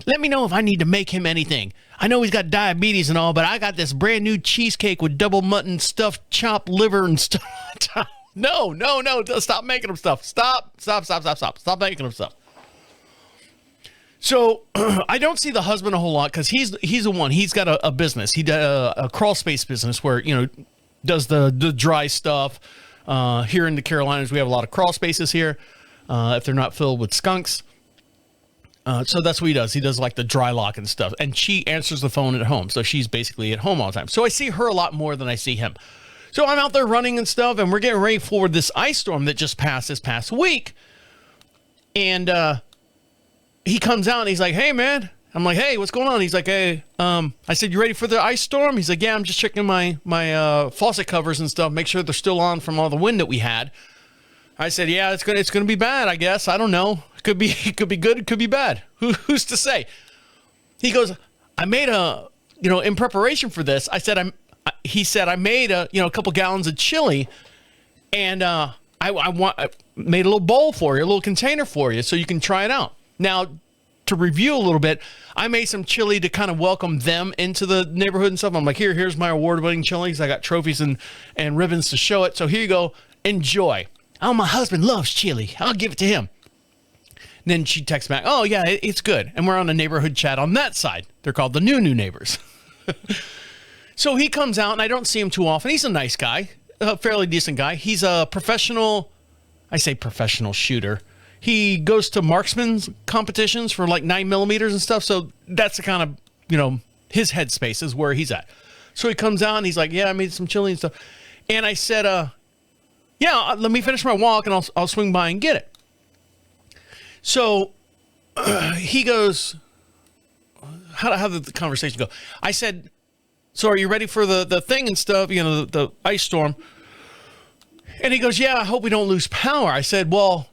Let me know if I need to make him anything. I know he's got diabetes and all, but I got this brand new cheesecake with double mutton, stuffed chopped liver and stuff. No. Stop making him stuff. Stop making him stuff. So I don't see the husband a whole lot because he's the one. He's got a business. He does a crawl space business where, does the dry stuff. Here in the Carolinas, we have a lot of crawl spaces here. If they're not filled with skunks. So that's what he does. He does like the dry lock and stuff. And she answers the phone at home. So she's basically at home all the time. So I see her a lot more than I see him. So I'm out there running and stuff. And we're getting ready for this ice storm that just passed this past week. And he comes out and he's like, hey, man. I'm like, hey, what's going on? He's like, hey, I said, you ready for the ice storm? He's like, yeah, I'm just checking my faucet covers and stuff. Make sure they're still on from all the wind that we had. I said, yeah, it's gonna be bad, I guess. I don't know. It could be good. It could be bad. Who's to say? He goes, I made in preparation for this. I said, he said, I made a couple gallons of chili, and I made a little bowl for you, a little container for you, so you can try it out. Now, to review a little bit, I made some chili to kind of welcome them into the neighborhood and stuff. I'm like, here's my award-winning chilies. I got trophies and ribbons to show it. So here you go. Enjoy. Oh, my husband loves chili. I'll give it to him. And then she texts back, oh, yeah, it's good. And we're on a neighborhood chat on that side. They're called the new neighbors. So he comes out, and I don't see him too often. He's a nice guy, a fairly decent guy. He's a professional shooter. He goes to marksman's competitions for like 9mm and stuff. So that's the kind of, his headspace is where he's at. So he comes out and he's like, yeah, I made some chili and stuff. And I said, yeah, let me finish my walk and I'll swing by and get it. So he goes, how did the conversation go? I said, so are you ready for the thing and stuff, the ice storm? And he goes, yeah, I hope we don't lose power. I said, well,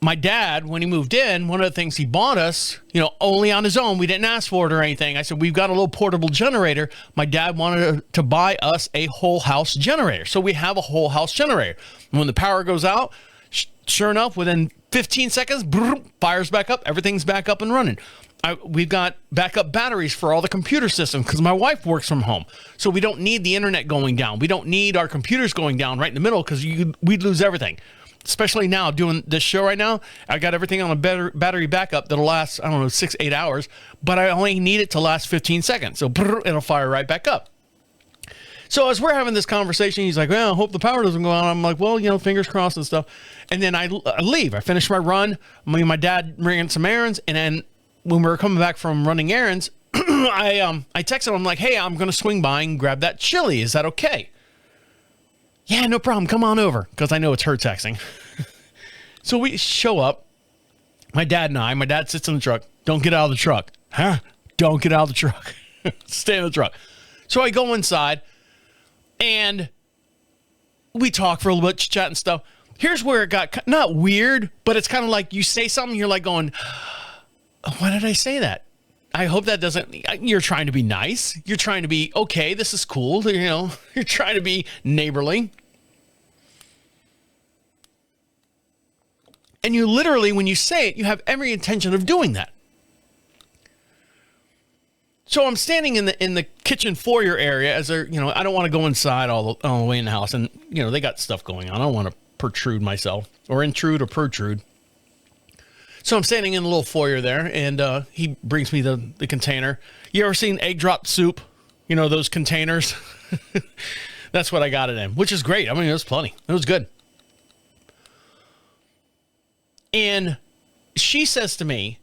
my dad, when he moved in, one of the things he bought us, only on his own, we didn't ask for it or anything. I said, we've got a little portable generator. My dad wanted to buy us a whole house generator. So we have a whole house generator. And when the power goes out, sure enough, within 15 seconds, fires back up. Everything's back up and running. We've got backup batteries for all the computer systems because my wife works from home. So we don't need the internet going down. We don't need our computers going down right in the middle because we'd lose everything. Especially now doing this show right now, I got everything on a battery backup that'll last, 6-8 hours, but I only need it to last 15 seconds. So it'll fire right back up. So as we're having this conversation, he's like, well, I hope the power doesn't go out. I'm like, well, fingers crossed and stuff. And then I leave. I finish my run. Me and my dad ran some errands. And then when we were coming back from running errands, I texted him. I'm like, hey, I'm going to swing by and grab that chili. Is that okay? Yeah, no problem. Come on over. Because I know it's her texting. So we show up. My dad and I. My dad sits in the truck. Don't get out of the truck. Huh? Don't get out of the truck. Stay in the truck. So I go inside. And we talk for a little bit, chat and stuff. Here's where it got not weird, but it's kind of like you say something. You're like going, why did I say that? I hope that doesn't, you're trying to be nice. You're trying to be, okay, this is cool. You're trying to be neighborly. And you literally, when you say it, you have every intention of doing that. So I'm standing in the kitchen foyer area as they're, I don't want to go inside all the way in the house. And, they got stuff going on. I don't want to protrude myself or intrude or protrude. So I'm standing in the little foyer there, and he brings me the container. You ever seen egg drop soup? Those containers? That's what I got it in, which is great. I mean, it was plenty. It was good. And she says to me,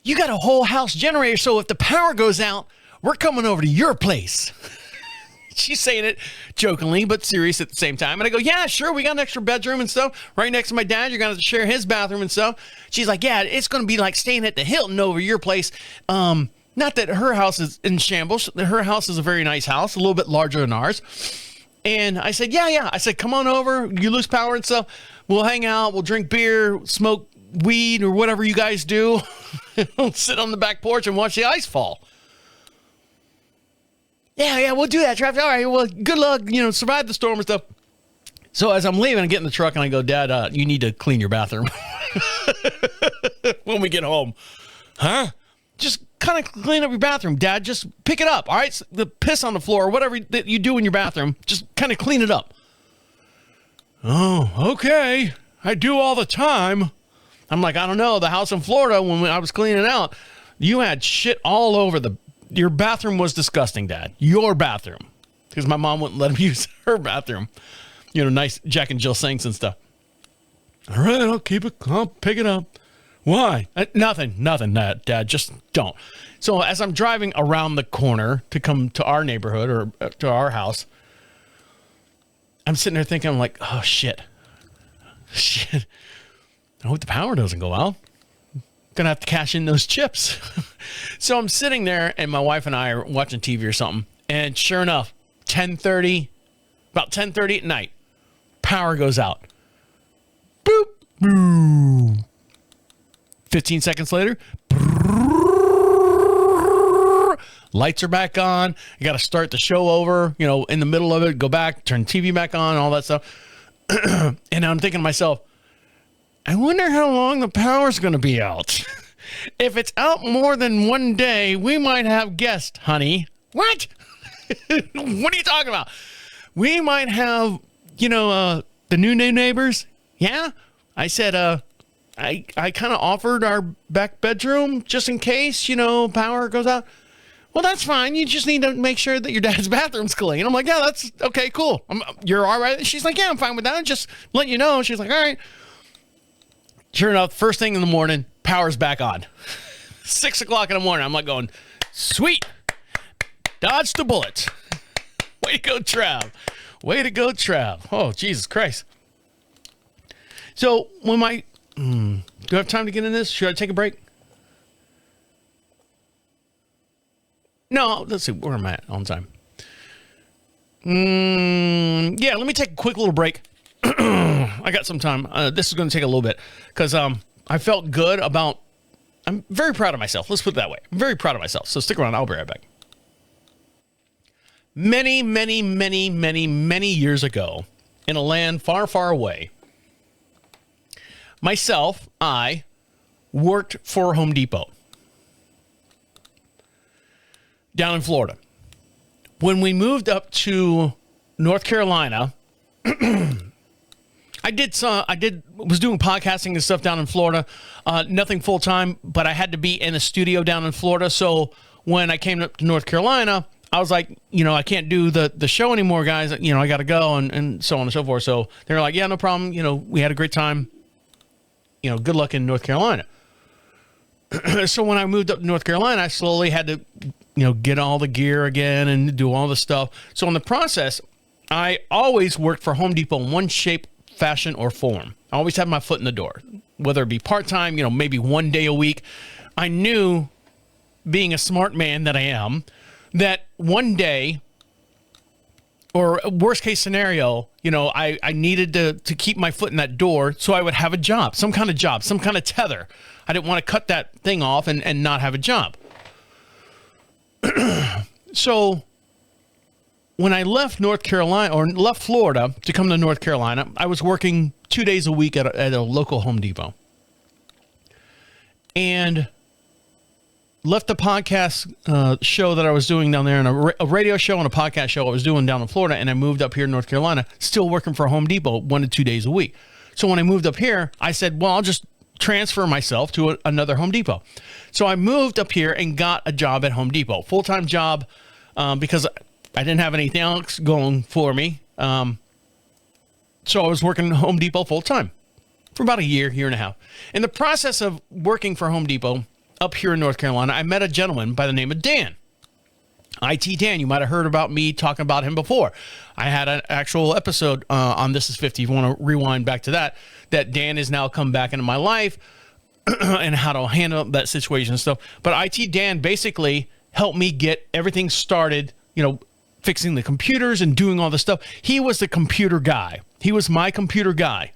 you got a whole house generator, so if the power goes out, we're coming over to your place. She's saying it jokingly, but serious at the same time. And I go, yeah, sure. We got an extra bedroom and stuff right next to my dad. You're going to have to share his bathroom and stuff. She's like, yeah, it's going to be like staying at the Hilton over your place. Not that her house is in shambles. Her house is a very nice house, a little bit larger than ours. And I said, yeah. I said, come on over. You lose power and stuff. We'll hang out. We'll drink beer, smoke weed or whatever you guys do. We'll sit on the back porch and watch the ice fall. Yeah, we'll do that, Travis. All right, well, good luck, survive the storm and stuff. So as I'm leaving, I get in the truck and I go, Dad, you need to clean your bathroom when we get home. Huh? Just kind of clean up your bathroom, Dad. Just pick it up, all right? The piss on the floor, whatever that you do in your bathroom, just kind of clean it up. Oh, okay. I do all the time. I'm like, I don't know. The house in Florida, when I was cleaning out, you had shit all over your bathroom was disgusting, Dad. Your bathroom. Because my mom wouldn't let him use her bathroom. Nice Jack and Jill sinks and stuff. All right, I'll keep it. I'll pick it up. Why? Nothing, Dad. Just don't. So as I'm driving around the corner to come to our neighborhood or to our house, I'm sitting there thinking, I'm like, oh, shit. I hope the power doesn't go out. Gonna have to cash in those chips. So I'm sitting there and my wife and I are watching TV or something. And sure enough, about 10:30 at night, power goes out. Boop. Boom. 15 seconds later, lights are back on. You got to start the show over, in the middle of it, go back, turn TV back on, all that stuff. And I'm thinking to myself, I wonder how long the power's going to be out. If it's out more than one day, we might have guests, honey. What? What are you talking about? We might have, the new neighbors. Yeah. I said, I kind of offered our back bedroom just in case, power goes out. Well, that's fine. You just need to make sure that your dad's bathroom's clean. I'm like, yeah, that's okay, cool. You're all right. She's like, yeah, I'm fine with that. Just letting you know. She's like, all right. Sure enough, first thing in the morning, power's back on. 6 o'clock in the morning. I'm like going, sweet. Dodged the bullet. Way to go, Trav. Way to go, Trav. Oh, Jesus Christ. So when do I have time to get in this? Should I take a break? No, let's see. Where am I at on time? Yeah, let me take a quick little break. I got some time. This is going to take a little bit because I felt good about. I'm very proud of myself. Let's put it that way. I'm very proud of myself. So stick around. I'll be right back. Many, many, many, many, many years ago, in a land far, far away, I worked for Home Depot down in Florida. When we moved up to North Carolina, was doing podcasting and stuff down in Florida. Nothing full time, but I had to be in a studio down in Florida. So when I came up to North Carolina, I was like, I can't do the show anymore, guys. I got to go and so on and so forth. So they were like, yeah, no problem. We had a great time. Good luck in North Carolina. So when I moved up to North Carolina, I slowly had to, get all the gear again and do all the stuff. So in the process, I always worked for Home Depot in one shape, fashion, or form. I always had my foot in the door, whether it be part-time, maybe one day a week. I knew, being a smart man that I am, that one day, or worst case scenario, I needed to keep my foot in that door so I would have a job, some kind of tether. I didn't want to cut that thing off and not have a job. So when I left North Carolina, or left Florida to come to North Carolina, I was working 2 days a week at a local Home Depot. And left the podcast show that I was doing down there, and a radio show and a podcast show I was doing down in Florida, and I moved up here in North Carolina, still working for Home Depot 1 to 2 days a week. So when I moved up here, I said, well, I'll just transfer myself to another Home Depot. So I moved up here and got a job at Home Depot, full-time job, because I didn't have anything else going for me. So I was working at Home Depot full-time for about a year and a half. In the process of working for Home Depot up here in North Carolina, I met a gentleman by the name of Dan. IT Dan. You might have heard about me talking about him before. I had an actual episode on This Is 50. If you want to rewind back to that Dan has now come back into my life and how to handle that situation and stuff. But IT Dan basically helped me get everything started, fixing the computers and doing all the stuff. He was the computer guy. He was my computer guy.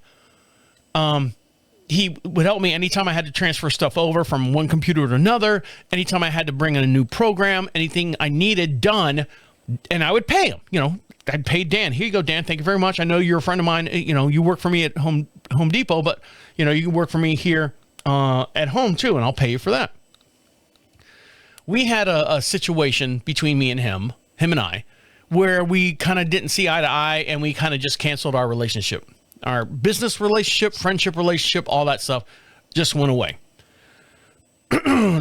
He would help me anytime I had to transfer stuff over from one computer to another, anytime I had to bring in a new program, anything I needed done, and I would pay him. I'd pay Dan. Here you go, Dan. Thank you very much. I know you're a friend of mine. You work for me at Home Depot, but you can work for me here at home too, and I'll pay you for that. We had a situation between me and him and I, where we kind of didn't see eye to eye, and we kind of just canceled our relationship. Our business relationship, friendship relationship, all that stuff just went away.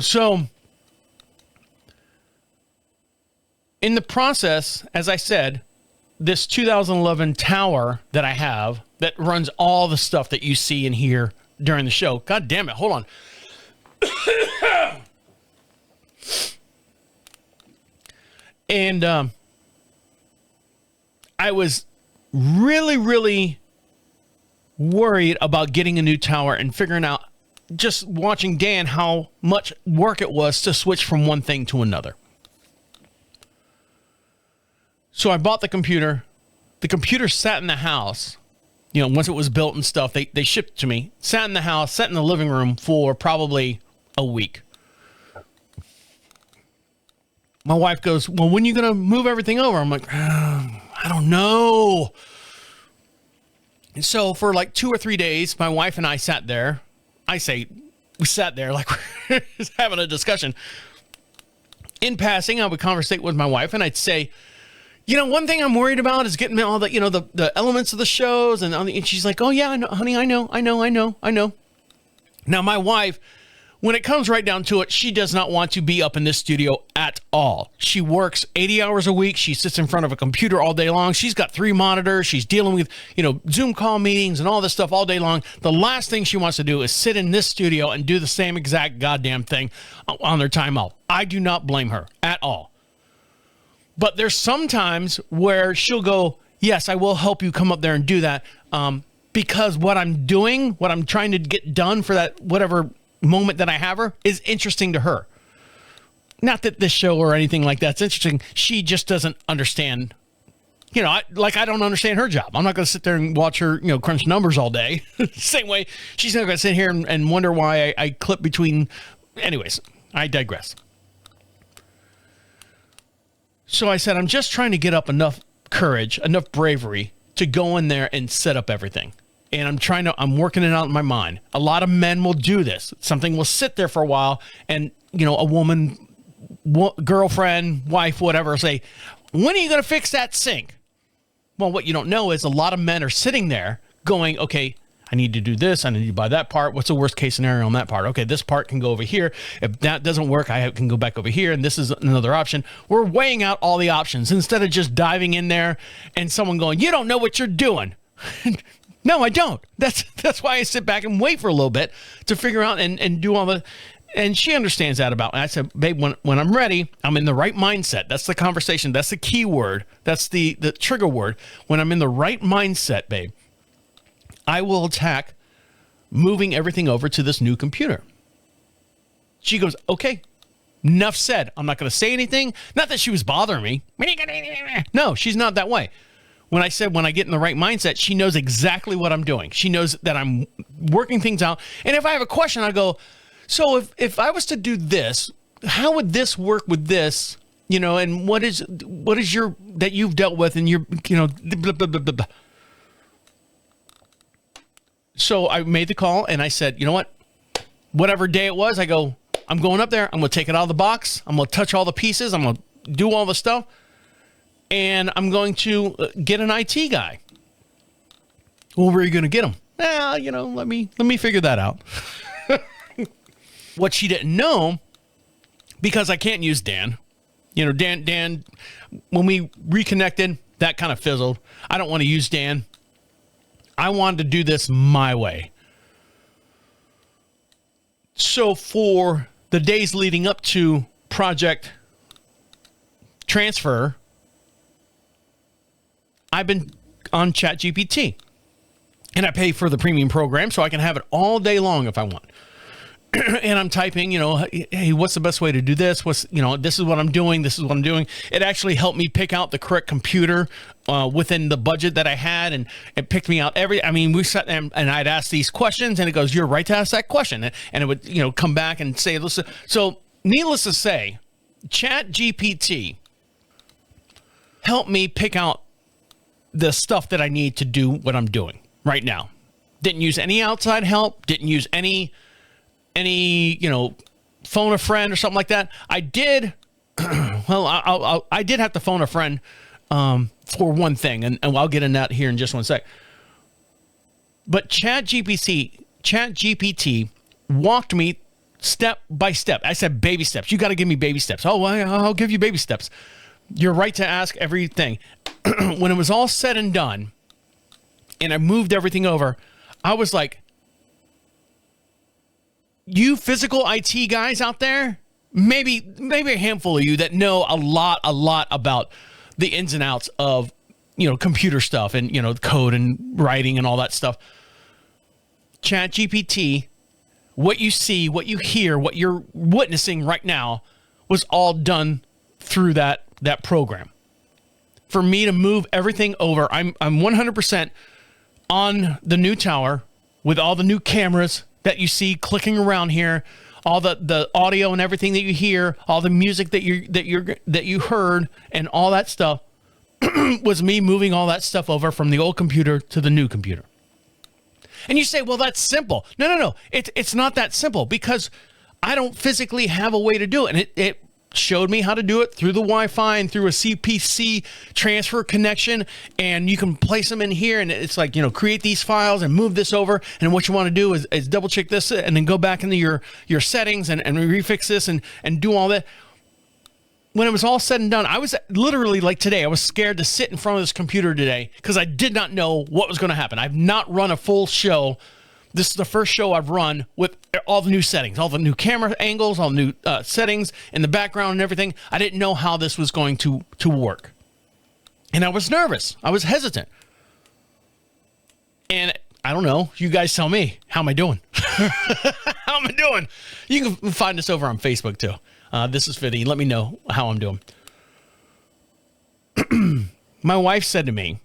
So in the process, as I said, this 2011 tower that I have that runs all the stuff that you see and hear during the show. God damn it. Hold on. And I was really, really worried about getting a new tower and figuring out, just watching Dan, how much work it was to switch from one thing to another. So I bought the computer. The computer sat in the house. Once it was built and stuff, they shipped it to me. Sat in the house, sat in the living room for probably a week. My wife goes, well, when are you going to move everything over? I'm like, I don't know. And so for like 2 or 3 days, my wife and I sat there. We sat there like we're having a discussion. In passing, I would conversate with my wife, and I'd say, one thing I'm worried about is getting all the, the elements of the shows. And she's like, oh yeah, I know, honey, I know. Now my wife, when it comes right down to it, she does not want to be up in this studio at all. She works 80 hours a week. She sits in front of a computer all day long. She's got 3 monitors. She's dealing with, Zoom call meetings and all this stuff all day long. The last thing she wants to do is sit in this studio and do the same exact goddamn thing on their time off. I do not blame her at all. But there's some times where she'll go, yes, I will help you come up there and do that. Because what I'm doing, what I'm trying to get done for that whatever moment that I have her, is interesting to her. not that this show or anything like that's interesting. She just doesn't understand. You know, I don't understand her job. I'm not going to sit there and watch her, crunch numbers all day. Same way she's not going to sit here and wonder why I clip between. Anyways, I digress. So I said, I'm just trying to get up enough courage, enough bravery to go in there and set up everything. And I'm working it out in my mind. A lot of men will do this. Something will sit there for a while and, a woman, girlfriend, wife, whatever, say, when are you going to fix that sink? Well, what you don't know is a lot of men are sitting there going, okay, I need to do this. I need to buy that part. What's the worst case scenario on that part? Okay, this part can go over here. If that doesn't work, I can go back over here. And this is another option. We're weighing out all the options instead of just diving in there and someone going, you don't know what you're doing. No, I don't. That's why I sit back and wait for a little bit to figure out and do all the... And she understands that about me. I said, babe, when I'm ready, I'm in the right mindset. That's the conversation. That's the key word. That's the trigger word. When I'm in the right mindset, babe, I will attack moving everything over to this new computer. She goes, okay, enough said. I'm not going to say anything. Not that she was bothering me. No, she's not that way. When I said when I get in the right mindset, she knows exactly what I'm doing. She knows that I'm working things out. And if I have a question, I go, so if I was to do this, how would this work with this? And what is your that you've dealt with and your blah, blah, blah, blah, blah. So I made the call and I said, you know what? Whatever day it was, I go, I'm going up there. I'm going to take it out of the box. I'm going to touch all the pieces. I'm going to do all the stuff. And I'm going to get an IT guy. Well, where are you going to get him? Let me figure that out. What she didn't know, because I can't use Dan. Dan, when we reconnected, that kind of fizzled. I don't want to use Dan. I wanted to do this my way. So for the days leading up to project transfer, I've been on ChatGPT. And I pay for the premium program so I can have it all day long if I want. And I'm typing, hey, what's the best way to do this? This is what I'm doing. This is what I'm doing. It actually helped me pick out the correct computer within the budget that I had. And it picked me out we sat and I'd ask these questions and it goes, you're right to ask that question. And it would, come back and say, listen. So needless to say, ChatGPT helped me pick out the stuff that I need to do what I'm doing right now. Didn't use any outside help. Didn't use any phone a friend or something like that. I did. Well, I did have to phone a friend for one thing, and I'll get in that here in just one sec. But ChatGPT walked me step by step. I said baby steps. You got to give me baby steps. Oh, I'll give you baby steps. You're right to ask everything. When it was all said and done, and I moved everything over, I was like, you physical IT guys out there, maybe a handful of you that know a lot about the ins and outs of, computer stuff and, code and writing and all that stuff. ChatGPT, what you see, what you hear, what you're witnessing right now was all done through that program. For me to move everything over, I'm 100% on the new tower with all the new cameras that you see clicking around here, all the audio and everything that you hear, all the music that you heard, and all that stuff was me moving all that stuff over from the old computer to the new computer. And you say, well, that's simple. No. It's not that simple because I don't physically have a way to do it. And it showed me how to do it through the Wi-Fi and through a CPC transfer connection. And you can place them in here and it's like, create these files and move this over. And what you want to do is double check this and then go back into your settings and refix this and do all that. When it was all said and done, I was literally like today, I was scared to sit in front of this computer today because I did not know what was going to happen. I've not run a full show. This is the first show I've run with all the new settings, all the new camera angles, all the new settings in the background and everything. I didn't know how this was going to work. And I was nervous. I was hesitant. And I don't know. You guys tell me. How am I doing? How am I doing? You can find us over on Facebook too. This is 50. Let me know how I'm doing. My wife said to me,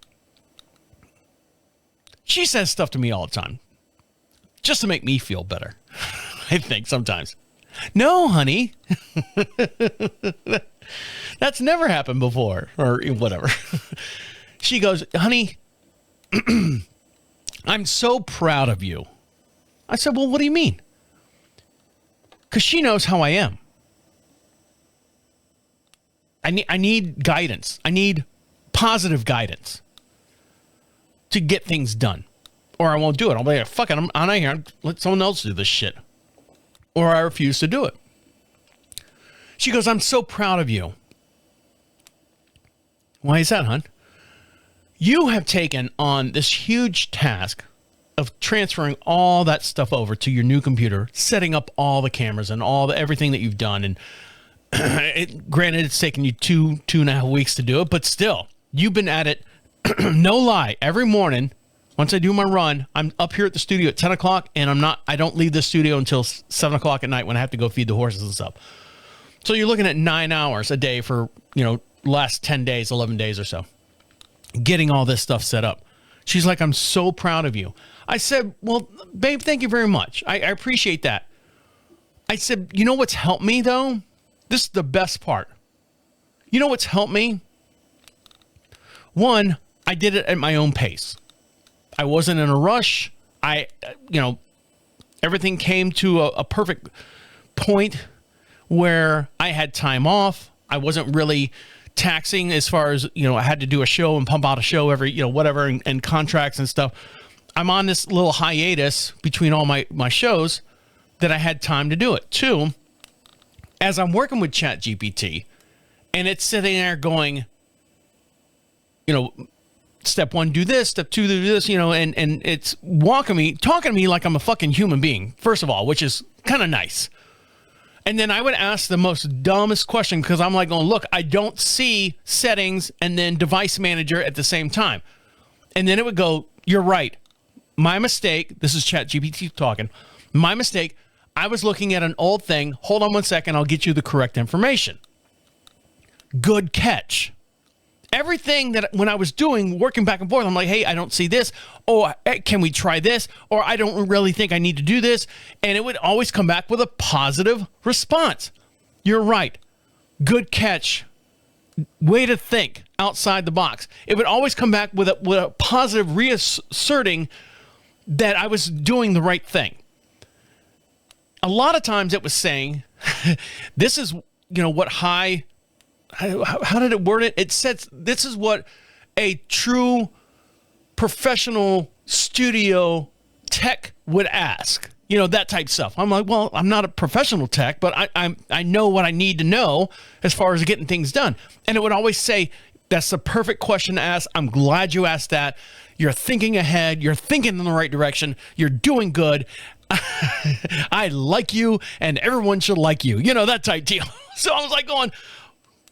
she says stuff to me all the time just to make me feel better. I think sometimes. No, honey. That's never happened before or whatever. She goes, honey, I'm so proud of you. I said, well, what do you mean? Because she knows how I am. I need guidance. I need positive guidance to get things done. Or I won't do it. I'll be like, fuck it, I'm out of here. Let someone else do this shit. Or I refuse to do it. She goes, I'm so proud of you. Why is that, hon? You have taken on this huge task of transferring all that stuff over to your new computer, setting up all the cameras and everything that you've done. And granted, it's taken you two and a half weeks to do it, but still, you've been at it, no lie, every morning. Once I do my run, I'm up here at the studio at 10 o'clock, and I don't leave the studio until 7 o'clock at night when I have to go feed the horses and stuff. So you're looking at 9 hours a day for, last 10 days, 11 days or so, getting all this stuff set up. She's like, I'm so proud of you. I said, well, babe, thank you very much. I appreciate that. I said, you know what's helped me, though? This is the best part. You know what's helped me? One, I did it at my own pace. I wasn't in a rush. Everything came to a perfect point where I had time off. I wasn't really taxing as far as, I had to do a show and pump out a show every, whatever, and contracts and stuff. I'm on this little hiatus between all my shows that I had time to do it. Two, as I'm working with ChatGPT and it's sitting there going, step one, do this, step two, do this, and it's talking to me like I'm a fucking human being, first of all, which is kind of nice. And then I would ask the most dumbest question because I'm like, look, I don't see settings and then device manager at the same time. And then it would go, you're right. My mistake. This is ChatGPT talking. My mistake. I was looking at an old thing. Hold on one second. I'll get you the correct information. Good catch. Everything that when I was doing, working back and forth, I'm like, hey, I don't see this. Oh, can we try this? Or I don't really think I need to do this. And it would always come back with a positive response. You're right. Good catch. Way to think outside the box. It would always come back with a positive reasserting that I was doing the right thing. A lot of times it was saying, this is, what high... How did it word it? It says this is what a true professional studio tech would ask. That type of stuff. I'm like, well, I'm not a professional tech, but I know what I need to know as far as getting things done. And it would always say, that's the perfect question to ask. I'm glad you asked that. You're thinking ahead. You're thinking in the right direction. You're doing good. I like you, and everyone should like you. That type deal. So I was like going,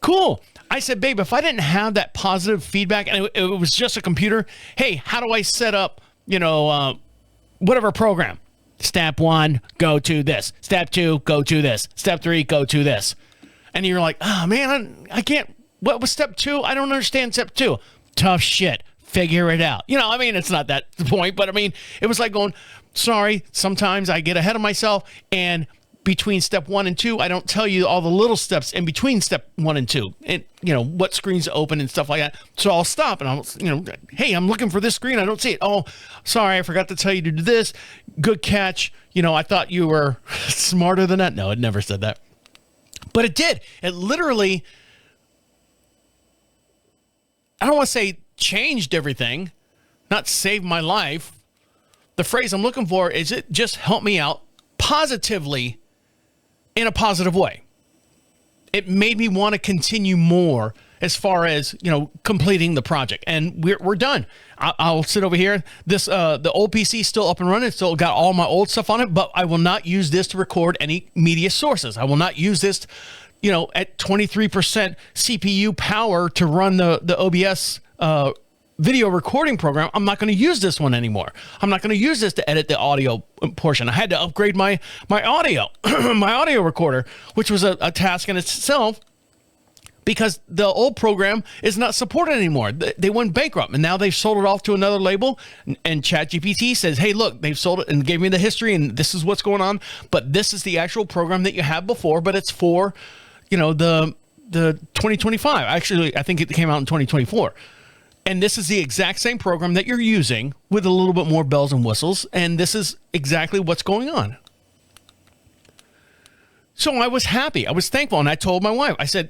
cool. I said, babe, if I didn't have that positive feedback and it was just a computer, hey, how do I set up, whatever program? Step one, go to this. Step two, go to this. Step three, go to this. And you're like, oh, man, I can't. What was step two? I don't understand step two. Tough shit. Figure it out. It's not that the point, but it was like going, sorry, sometimes I get ahead of myself and between step 1 and 2, I don't tell you all the little steps in between step 1 and 2. And, what screens open and stuff like that. So I'll stop and I'll, hey, I'm looking for this screen. I don't see it. Oh, sorry. I forgot to tell you to do this. Good catch. I thought you were smarter than that. No, it never said that. But it did. It literally, I don't want to say changed everything, not saved my life. The phrase I'm looking for is it just helped me out positively in a positive way. It made me want to continue more as far as, completing the project. And we're done. I'll sit over here. This, the old PC is still up and running. It's still got all my old stuff on it, but I will not use this to record any media sources. I will not use this, at 23% CPU power to run the OBS, video recording program, I'm not going to use this one anymore. I'm not going to use this to edit the audio portion. I had to upgrade my audio, my audio recorder, which was a task in itself, because the old program is not supported anymore. They went bankrupt, and now they've sold it off to another label. And ChatGPT says, hey, look, they've sold it and gave me the history, and this is what's going on. But this is the actual program that you had before, but it's for, the 2025. Actually, I think it came out in 2024. And this is the exact same program that you're using with a little bit more bells and whistles. And this is exactly what's going on. So I was happy. I was thankful. And I told my wife, I said,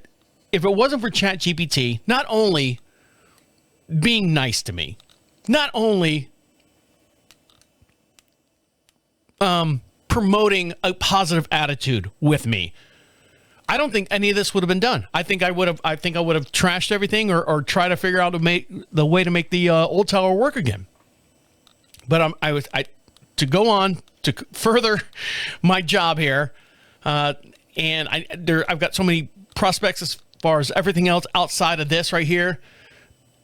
if it wasn't for ChatGPT, not only being nice to me, not only promoting a positive attitude with me, I don't think any of this would have been done. I think I would have trashed everything or try to figure out the way to make the old tower work again. But to go on to further my job here, and I've got so many prospects as far as everything else outside of this right here.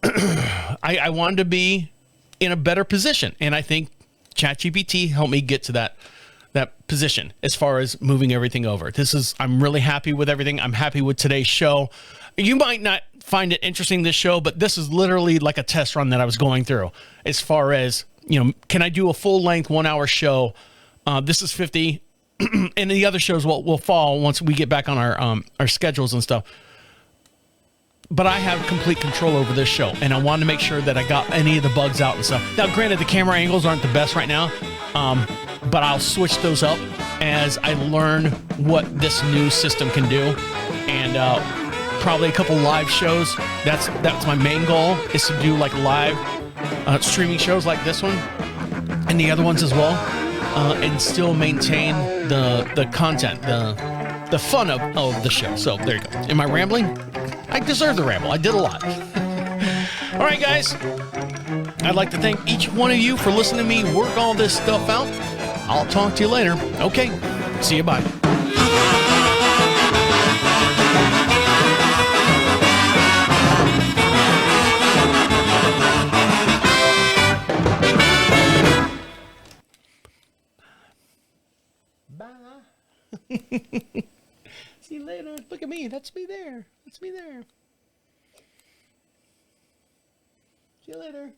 I wanted to be in a better position, and I think ChatGPT helped me get to that position as far as moving everything over. I'm really happy with everything. I'm happy with today's show. You might not find it interesting, this show, but this is literally like a test run that I was going through as far as, can I do a full length 1 hour show? This is 50 and the other shows will fall once we get back on our schedules and stuff. But I have complete control over this show, and I wanted to make sure that I got any of the bugs out and stuff. Now, granted, the camera angles aren't the best right now, but I'll switch those up as I learn what this new system can do. And probably a couple live shows. That's my main goal, is to do like live streaming shows like this one and the other ones as well, and still maintain the content, the fun of the show. So there you go. Am I rambling? I deserve the ramble. I did a lot. All right, guys. I'd like to thank each one of you for listening to me work all this stuff out. I'll talk to you later. Okay. See you. Bye. Bye. See you later. Look at me. That's me there. That's me there. See you later.